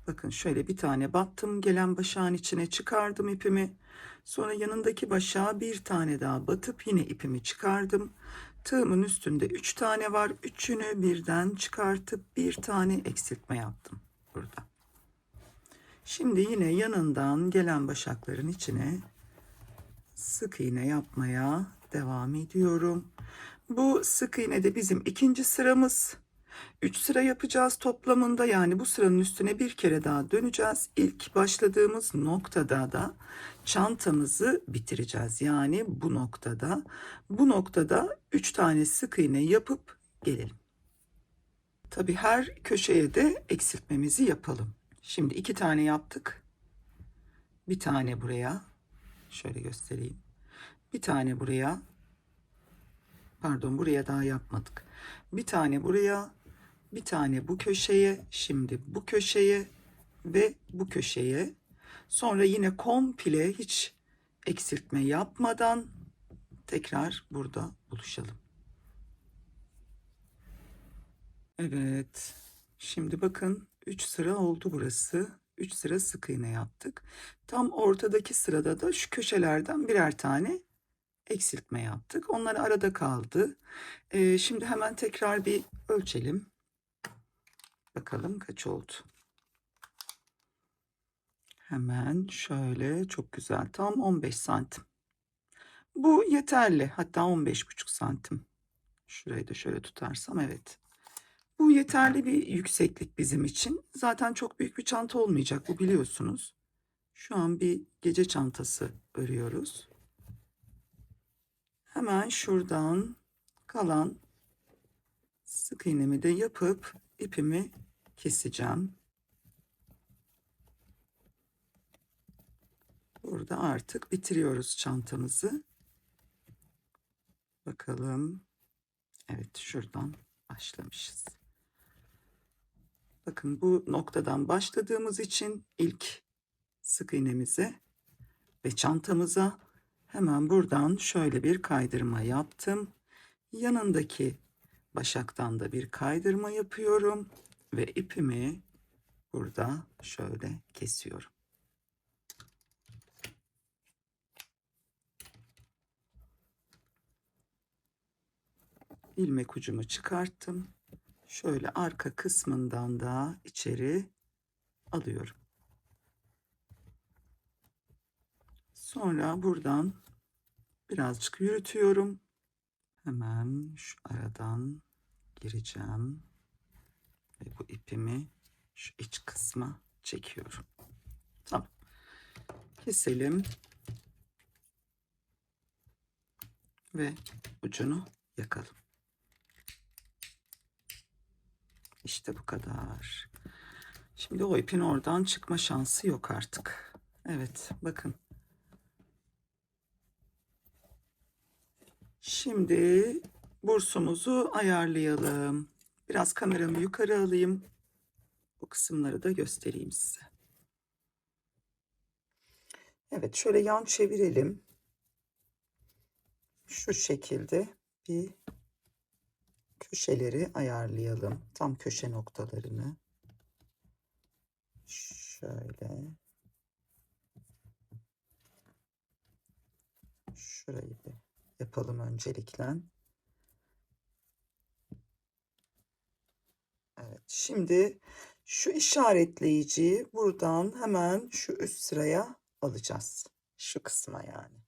bakın şöyle bir tane battım, gelen başağın içine çıkardım ipimi. Sonra yanındaki başağa bir tane daha batıp yine ipimi çıkardım. Tığımın üstünde 3 tane var. Üçünü birden çıkartıp bir tane eksiltme yaptım burada. Şimdi yine yanından gelen başakların içine sık iğne yapmaya devam ediyorum. Bu sık iğne de bizim ikinci sıramız. 3 sıra yapacağız toplamında, yani bu sıranın üstüne bir kere daha döneceğiz. İlk başladığımız noktada da çantamızı bitireceğiz. Yani bu noktada 3 tane sık iğne yapıp gelelim. Tabii her köşeye de eksiltmemizi yapalım. Şimdi 2 tane yaptık. Bir tane buraya, şöyle göstereyim. Bir tane buraya, pardon, buraya daha yapmadık. Bir tane buraya, bir tane bu köşeye, şimdi bu köşeye ve bu köşeye. Sonra yine komple hiç eksiltme yapmadan tekrar burada buluşalım. Evet. Şimdi bakın 3 sıra oldu burası. 3 sıra sık iğne yaptık. Tam ortadaki sırada da şu köşelerden birer tane eksiltme yaptık. Onlar arada kaldı. Şimdi hemen tekrar bir ölçelim. Bakalım kaç oldu. Hemen şöyle, çok güzel, tam 15 santim. Bu yeterli, hatta 15,5 santim. Şurayı da şöyle tutarsam, evet. Bu yeterli bir yükseklik bizim için. Zaten çok büyük bir çanta olmayacak, bu biliyorsunuz. Şu an bir gece çantası örüyoruz. Hemen şuradan kalan sık iğnemi de yapıp ipimi keseceğim. Burada artık bitiriyoruz çantamızı. Bakalım. Evet, şuradan başlamışız. Bakın bu noktadan başladığımız için ilk sık iğnemize ve çantamıza hemen buradan şöyle bir kaydırma yaptım. Yanındaki başaktan da bir kaydırma yapıyorum. Ve ipimi burada şöyle kesiyorum. İlmek ucumu çıkarttım. Şöyle arka kısmından da içeri alıyorum. Sonra buradan birazcık yürütüyorum. Hemen şu aradan gireceğim ve bu ipimi şu iç kısma çekiyorum. Tamam. Keselim ve ucunu yakalım. İşte bu kadar. Şimdi o ipin oradan çıkma şansı yok artık. Evet, bakın. Şimdi bursumuzu ayarlayalım. Biraz kameramı yukarı alayım. Bu kısımları da göstereyim size. Evet, şöyle yan çevirelim. Şu şekilde bir köşeleri ayarlayalım. Tam köşe noktalarını. Şöyle. Şurayı bir yapalım öncelikle. Evet, şimdi şu işaretleyiciyi buradan hemen şu üst sıraya alacağız. Şu kısma yani.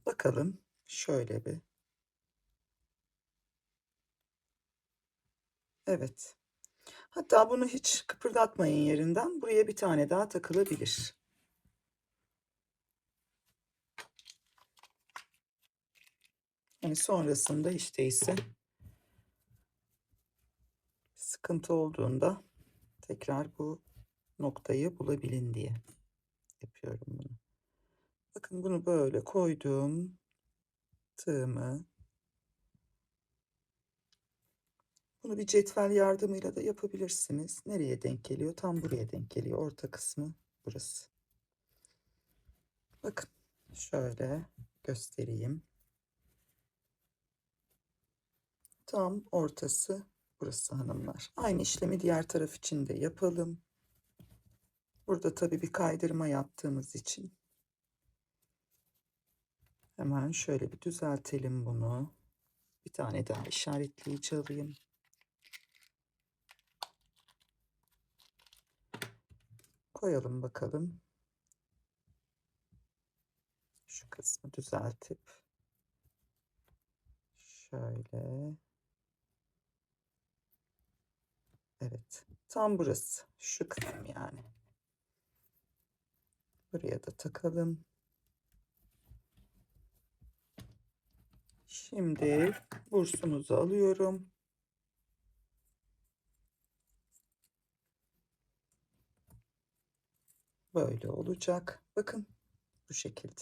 Bakalım şöyle bir. Evet. Hatta bunu hiç kıpırdatmayın yerinden. Buraya bir tane daha takılabilir. Hani sonrasında işte ise sıkıntı olduğunda tekrar bu noktayı bulabilin diye yapıyorum bunu. Bakın bunu böyle koydum. Tığımı. Bunu bir cetvel yardımıyla da yapabilirsiniz. Nereye denk geliyor? Tam buraya denk geliyor. Orta kısmı burası. Bakın şöyle göstereyim. Tam ortası burası hanımlar. Aynı işlemi diğer taraf için de yapalım. Burada tabii bir kaydırma yaptığımız için hemen şöyle bir düzeltelim bunu. Bir tane daha işaretleyici alayım. Koyalım bakalım. Şu kısmı düzeltip şöyle. Evet. Tam burası. Şu kısım yani. Buraya da takalım. Şimdi bursumuzu alıyorum. Böyle olacak. Bakın bu şekilde.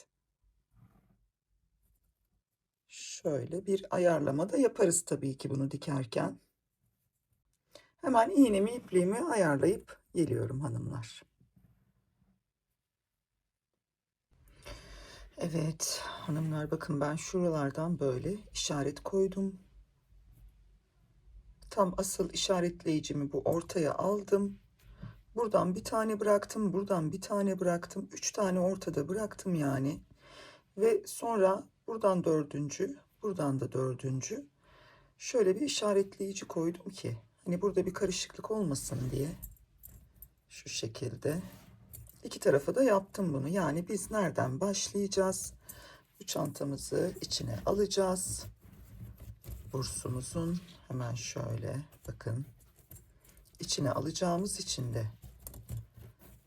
Şöyle bir ayarlama da yaparız tabii ki bunu dikerken. Hemen iğnemi ipliğimi ayarlayıp geliyorum hanımlar. Evet hanımlar bakın ben şuralardan böyle işaret koydum. Tam asıl işaretleyicimi bu ortaya aldım. Buradan bir tane bıraktım, buradan bir tane bıraktım. 3 tane ortada bıraktım yani. Ve sonra buradan dördüncü, buradan da dördüncü. Şöyle bir işaretleyici koydum ki hani burada bir karışıklık olmasın diye. Şu şekilde. İki tarafa da yaptım bunu. Yani biz nereden başlayacağız? Bu çantamızı içine alacağız. Bursumuzun hemen şöyle bakın. İçine alacağımız için de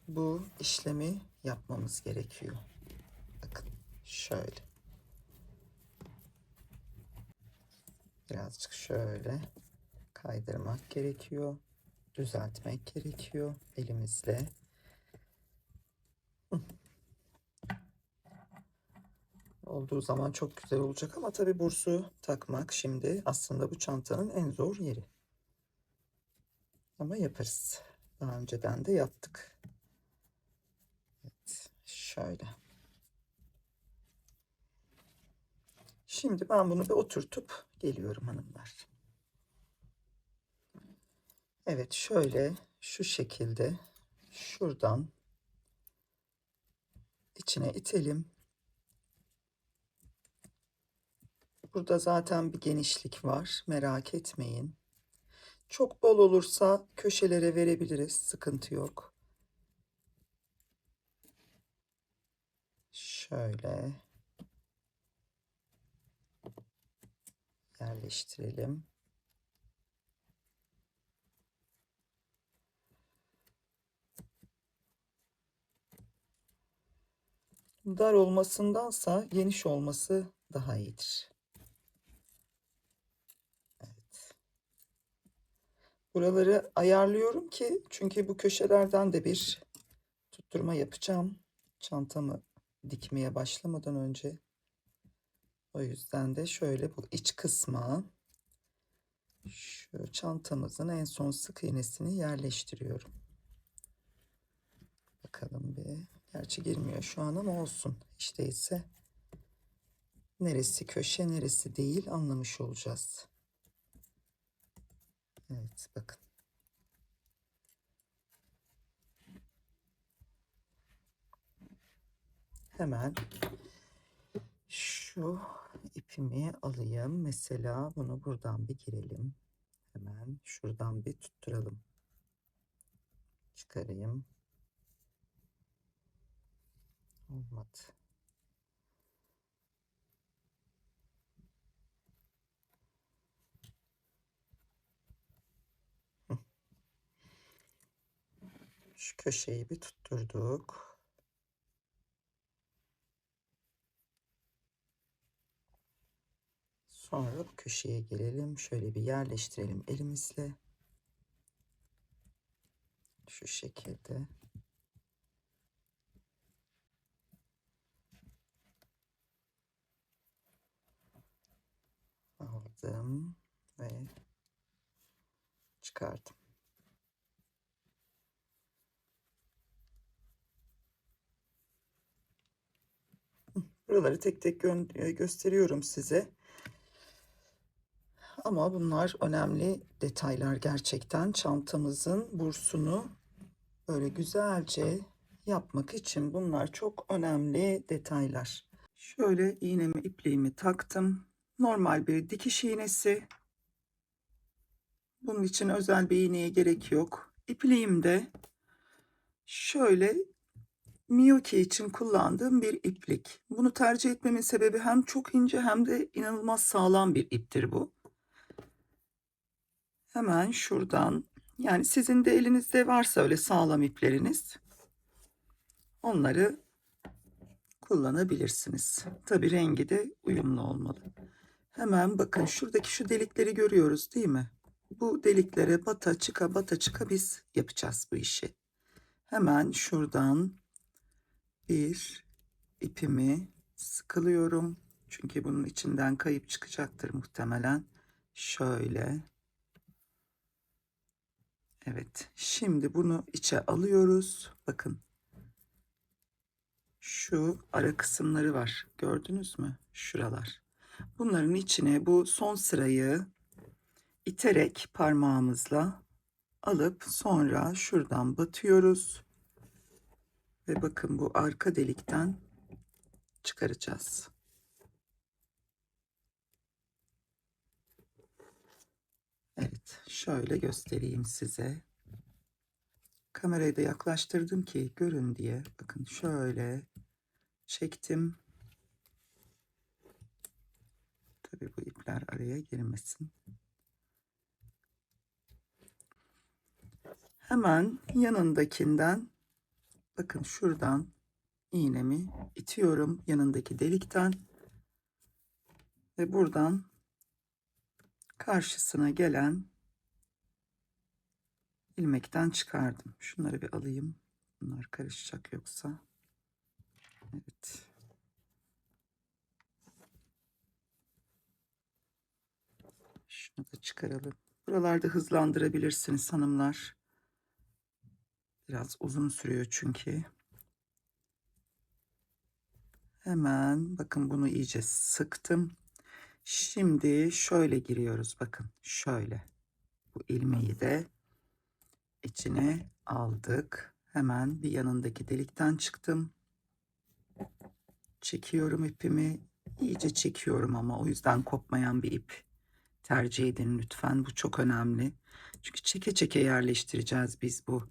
bu işlemi yapmamız gerekiyor. Bakın şöyle. Birazcık şöyle kaydırmak gerekiyor. Düzeltmek gerekiyor elimizle. Olduğu zaman çok güzel olacak ama tabii bursu takmak şimdi aslında bu çantanın en zor yeri. Ama yaparız. Daha önceden de yaptık. Evet, şöyle. Şimdi ben bunu bir oturtup geliyorum hanımlar. Evet, şöyle şu şekilde şuradan içine itelim. Burada zaten bir genişlik var, merak etmeyin. Çok bol olursa köşelere verebiliriz, sıkıntı yok. Şöyle yerleştirelim. Dar olmasındansa geniş olması daha iyidir. Evet. Buraları ayarlıyorum ki çünkü bu köşelerden de bir tutturma yapacağım. Çantamı dikmeye başlamadan önce. O yüzden de şöyle bu iç kısma şu çantamızın en son sık iğnesini yerleştiriyorum. Bakalım bir. Gerçi girmiyor şu an ama olsun. Hiç değilse neresi köşe neresi değil anlamış olacağız. Evet bakın. Hemen şu ipimi alayım. Mesela bunu buradan bir girelim. Hemen şuradan bir tutturalım. Çıkarayım. Olmadı. Şu köşeyi bir tutturduk. Sonra bu köşeye gelelim. Şöyle bir yerleştirelim elimizle. Şu şekilde. Aldım ve çıkardım. Buraları tek tek gösteriyorum size. Ama bunlar önemli detaylar gerçekten. Çantamızın bursunu böyle güzelce yapmak için bunlar çok önemli detaylar. Şöyle iğnemi ipliğimi taktım. Normal bir dikiş iğnesi. Bunun için özel bir iğneye gerek yok. İpliğim de şöyle Miyuki için kullandığım bir iplik. Bunu tercih etmemin sebebi hem çok ince hem de inanılmaz sağlam bir iptir bu. Hemen şuradan, yani sizin de elinizde varsa öyle sağlam ipleriniz, onları kullanabilirsiniz. Tabii rengi de uyumlu olmalı. Hemen bakın şuradaki şu delikleri görüyoruz değil mi? Bu deliklere bata çıka biz yapacağız bu işi. Hemen şuradan bir ipimi sıkılıyorum. Çünkü bunun içinden kayıp çıkacaktır muhtemelen. Şöyle. Evet. Şimdi bunu içe alıyoruz. Bakın. Şu ara kısımları var. Gördünüz mü? Şuralar. Bunların içine bu son sırayı iterek parmağımızla alıp sonra şuradan batıyoruz. Ve bakın bu arka delikten çıkaracağız. Evet, şöyle göstereyim size. Kamerayı da yaklaştırdım ki görün diye. Bakın şöyle çektim. Tabii bu ipler araya girmesin. Hemen yanındakinden bakın şuradan iğnemi itiyorum yanındaki delikten ve buradan karşısına gelen ilmekten çıkardım. Şunları bir alayım. Bunlar karışacak yoksa. Evet. Şunu da çıkaralım. Buralarda hızlandırabilirsiniz hanımlar. Biraz uzun sürüyor çünkü. Hemen bakın bunu iyice sıktım. Şimdi şöyle giriyoruz bakın şöyle. Bu ilmeği de içine aldık. Hemen bir yanındaki delikten çıktım. Çekiyorum ipimi. İyice çekiyorum ama o yüzden kopmayan bir ip tercih edin lütfen. Bu çok önemli. Çünkü çeke çeke yerleştireceğiz biz bu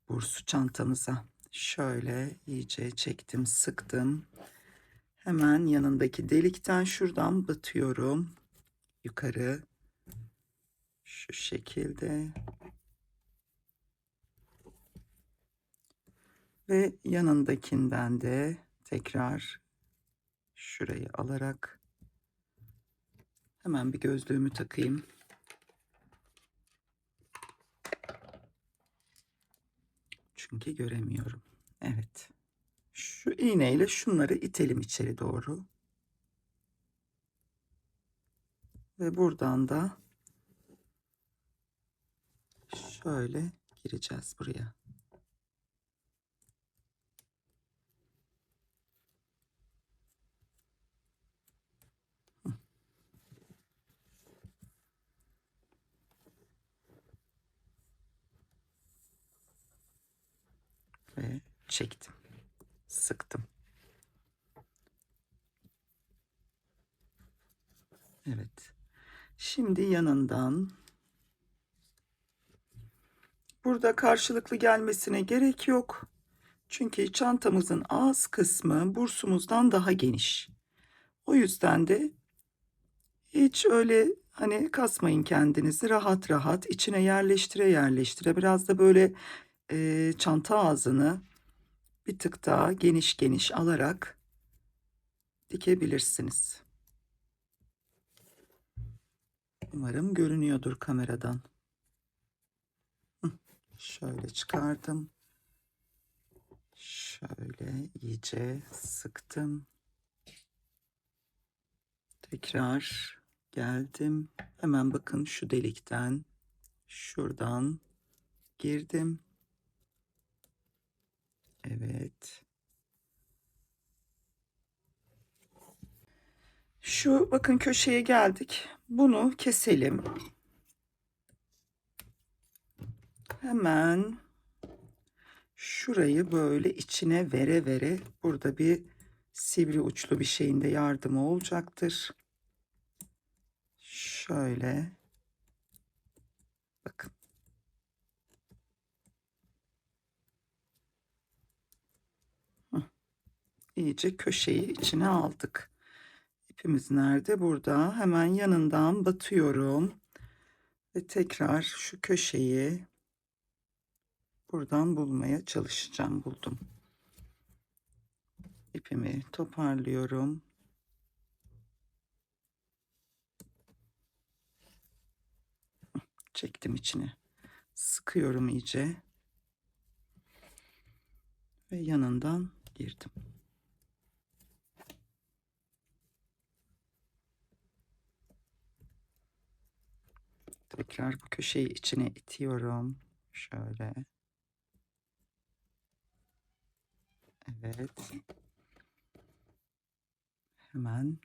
bursu çantamıza. Şöyle iyice çektim, sıktım. Hemen yanındaki delikten şuradan batıyorum yukarı. Şu şekilde. Ve yanındakinden de tekrar şurayı alarak hemen bir gözlüğümü takayım. Çünkü göremiyorum. Evet. Şu iğneyle şunları itelim içeri doğru. Ve buradan da şöyle gireceğiz buraya. Ve çektim. Sıktım. Evet. Şimdi yanından burada karşılıklı gelmesine gerek yok. Çünkü çantamızın ağız kısmı bursumuzdan daha geniş. O yüzden de hiç öyle hani kasmayın kendinizi, rahat rahat içine yerleştire yerleştire biraz da böyle çanta ağzını bir tık daha geniş geniş alarak dikebilirsiniz. Umarım görünüyordur kameradan. Şöyle çıkardım. Şöyle iyice sıktım. Tekrar geldim. Hemen bakın şu delikten, şuradan girdim. Evet. Şu bakın köşeye geldik. Bunu keselim. Hemen şurayı böyle içine vere vere burada bir sivri uçlu bir şeyin de yardımı olacaktır. Şöyle bakın. İyice köşeyi içine aldık. İpimiz nerede? Burada. Hemen yanından batıyorum. Ve tekrar şu köşeyi buradan bulmaya çalışacağım. Buldum. İpimi toparlıyorum. Çektim içine. Sıkıyorum iyice. Ve yanından girdim. Tekrar bu köşeyi içine itiyorum. Şöyle. Evet. Hemen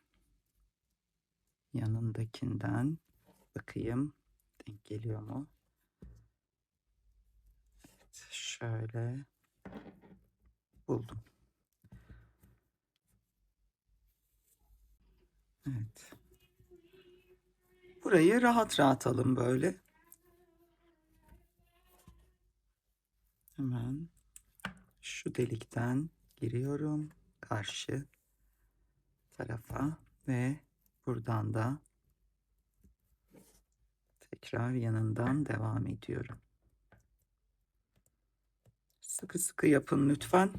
yanındakinden bakayım. Denk geliyor mu? Evet. Şöyle. Buldum. Evet. Burayı rahat rahat alın böyle. Hemen şu delikten giriyorum karşı tarafa ve buradan da tekrar yanından devam ediyorum. Sıkı sıkı yapın lütfen.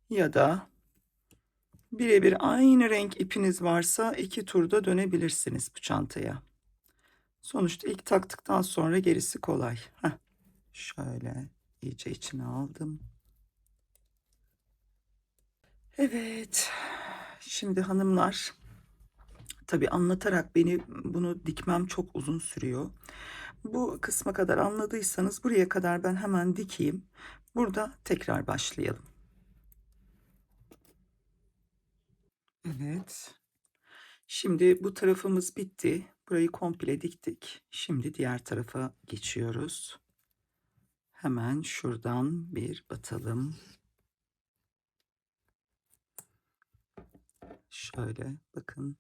Ya da birebir aynı renk ipiniz varsa 2 turda dönebilirsiniz bu çantaya. Sonuçta ilk taktıktan sonra gerisi kolay. Heh. Şöyle iyice içine aldım. Evet. Şimdi hanımlar, tabii anlatarak bunu dikmem çok uzun sürüyor. Bu kısma kadar anladıysanız buraya kadar ben hemen dikeyim. Burada tekrar başlayalım. Evet. Şimdi bu tarafımız bitti. Burayı komple diktik. Şimdi diğer tarafa geçiyoruz. Hemen şuradan bir batalım. Şöyle bakın.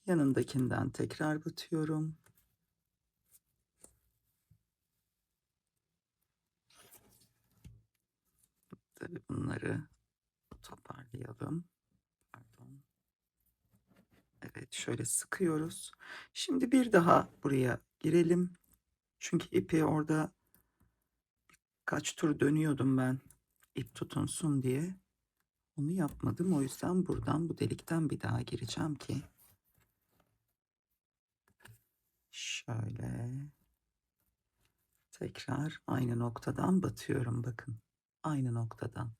Yanındakinden tekrar batıyorum. Tabii bunları toparlayalım. Pardon. Evet, şöyle sıkıyoruz. Şimdi bir daha buraya girelim. Çünkü ipi orada kaç tur dönüyordum ben, ip tutunsun diye. Onu yapmadım. O yüzden buradan, bu delikten bir daha gireceğim ki şöyle tekrar aynı noktadan batıyorum. Bakın, aynı noktadan.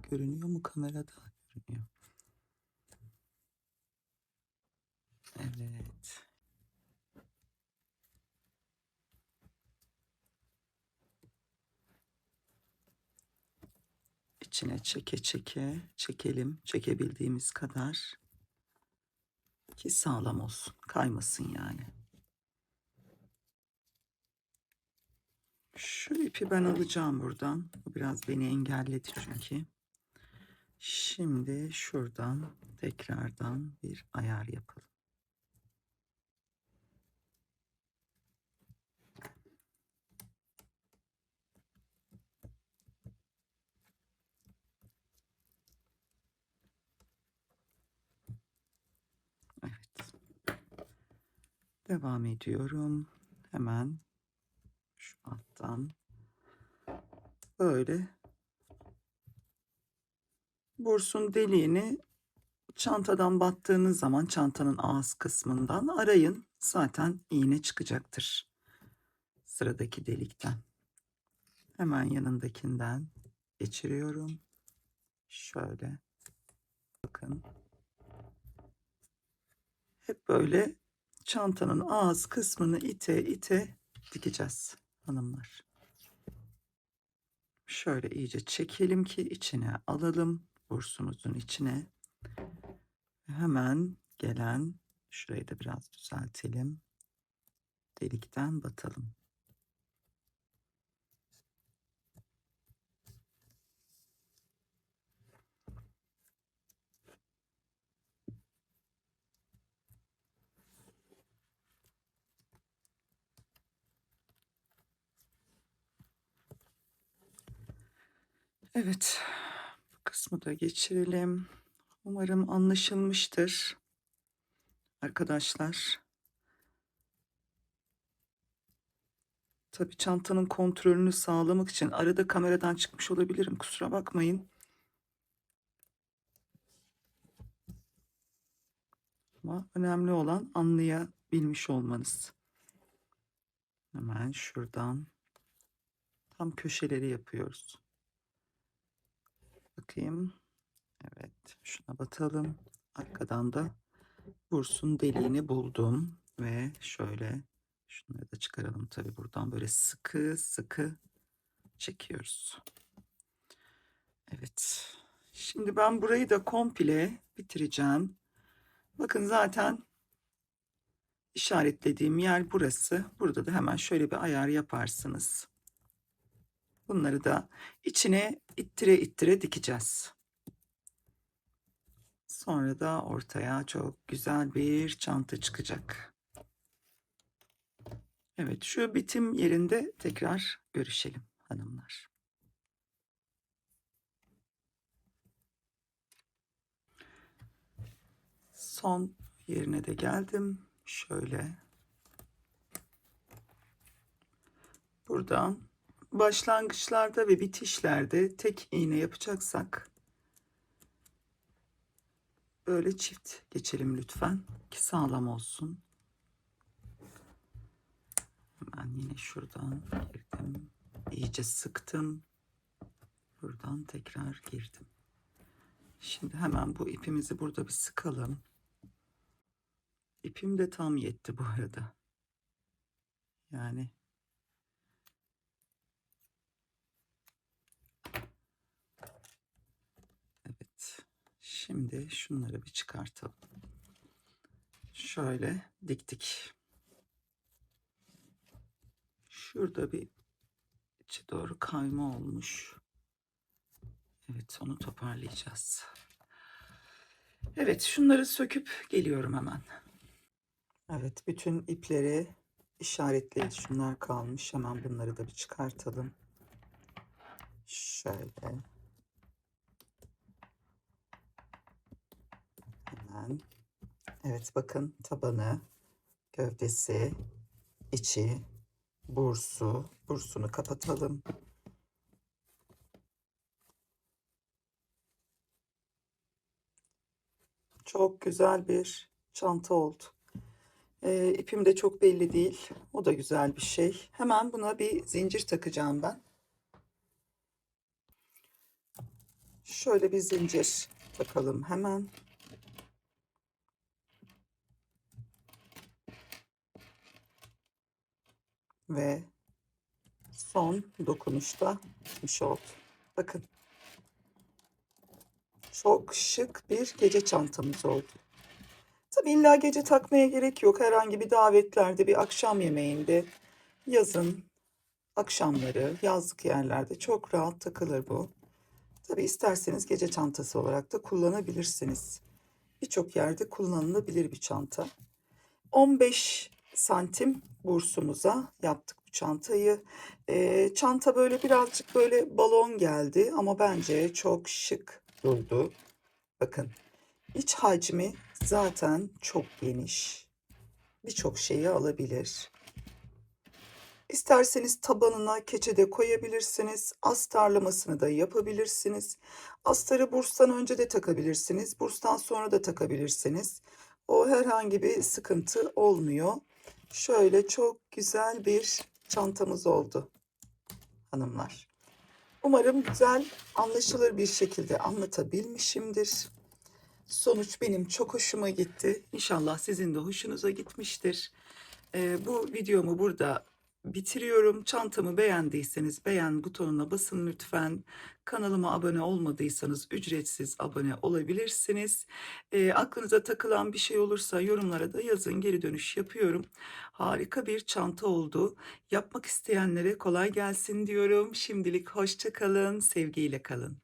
Görünüyor mu kamerada? Görünüyor. Evet. İçine çeke çeke çekelim. Çekebildiğimiz kadar ki sağlam olsun. Kaymasın yani. Şu ipi ben alacağım buradan. Bu biraz beni engelledi çünkü. Şimdi şuradan tekrardan bir ayar yapalım. Evet. Devam ediyorum. Hemen şu alttan böyle bursun deliğini çantadan battığınız zaman çantanın ağız kısmından arayın. Zaten iğne çıkacaktır sıradaki delikten. Hemen yanındakinden geçiriyorum. Şöyle bakın. Hep böyle çantanın ağız kısmını ite ite dikeceğiz hanımlar. Şöyle iyice çekelim ki içine alalım. Bursunuzun içine. Hemen gelen, şurayı da biraz düzeltelim. Delikten batalım. Evet, bu kısmı da geçirelim. Umarım anlaşılmıştır arkadaşlar. Tabii çantanın kontrolünü sağlamak için arada kameradan çıkmış olabilirim. Kusura bakmayın. Ama önemli olan anlayabilmiş olmanız. Hemen şuradan tam köşeleri yapıyoruz. Bakayım. Evet, şuna batalım. Arkadan da bursun deliğini buldum ve şöyle şunları da çıkaralım tabii buradan, böyle sıkı sıkı çekiyoruz. Evet. Şimdi ben burayı da komple bitireceğim. Bakın zaten işaretlediğim yer burası. Burada da hemen şöyle bir ayar yaparsınız. Bunları da içine ittire ittire dikeceğiz. Sonra da ortaya çok güzel bir çanta çıkacak. Evet, şu bitim yerinde tekrar görüşelim hanımlar. Son yerine de geldim. Şöyle buradan başlangıçlarda ve bitişlerde tek iğne yapacaksak böyle çift geçelim lütfen ki sağlam olsun. Hemen yine şuradan girdim. İyice sıktım. Buradan tekrar girdim. Şimdi hemen bu ipimizi burada bir sıkalım. İpim de tam yetti bu arada. Yani evet. Şimdi şunları bir çıkartalım. Şöyle diktik. Şurada bir içe doğru kayma olmuş. Evet, onu toparlayacağız. Evet, şunları söküp geliyorum hemen. Evet, bütün ipleri işaretleyici şunlar kalmış. Hemen bunları da bir çıkartalım. Şöyle hemen. Evet, bakın tabanı, gövdesi, içi, bursunu kapatalım. Çok güzel bir çanta oldu. İpim de çok belli değil. O da güzel bir şey. Hemen buna bir zincir takacağım ben. Şöyle bir zincir takalım hemen. Ve son dokunuşta bitmiş oldu. Bakın, çok şık bir gece çantamız oldu. Tabii illa gece takmaya gerek yok. Herhangi bir davetlerde, bir akşam yemeğinde, yazın akşamları, yazlık yerlerde çok rahat takılır bu. Tabii isterseniz gece çantası olarak da kullanabilirsiniz. Birçok yerde kullanılabilir bir çanta. 15 santim bursumuza yaptık bu çantayı. Çanta böyle birazcık böyle balon geldi ama bence çok şık durdu. Bakın, iç hacmi zaten çok geniş. Birçok şeyi alabilir. İsterseniz tabanına keçe de koyabilirsiniz. Astarlamasını da yapabilirsiniz. Astarı burstan önce de takabilirsiniz. Burstan sonra da takabilirsiniz. O herhangi bir sıkıntı olmuyor. Şöyle çok güzel bir çantamız oldu hanımlar. Umarım güzel, anlaşılır bir şekilde anlatabilmişimdir. Sonuç benim çok hoşuma gitti. İnşallah sizin de hoşunuza gitmiştir. Bu videomu burada bitiriyorum. Çantamı beğendiyseniz beğen butonuna basın lütfen. Kanalıma abone olmadıysanız ücretsiz abone olabilirsiniz. Aklınıza takılan bir şey olursa yorumlara da yazın, geri dönüş yapıyorum. Harika bir çanta oldu. Yapmak isteyenlere kolay gelsin diyorum. Şimdilik hoşça kalın, sevgiyle kalın.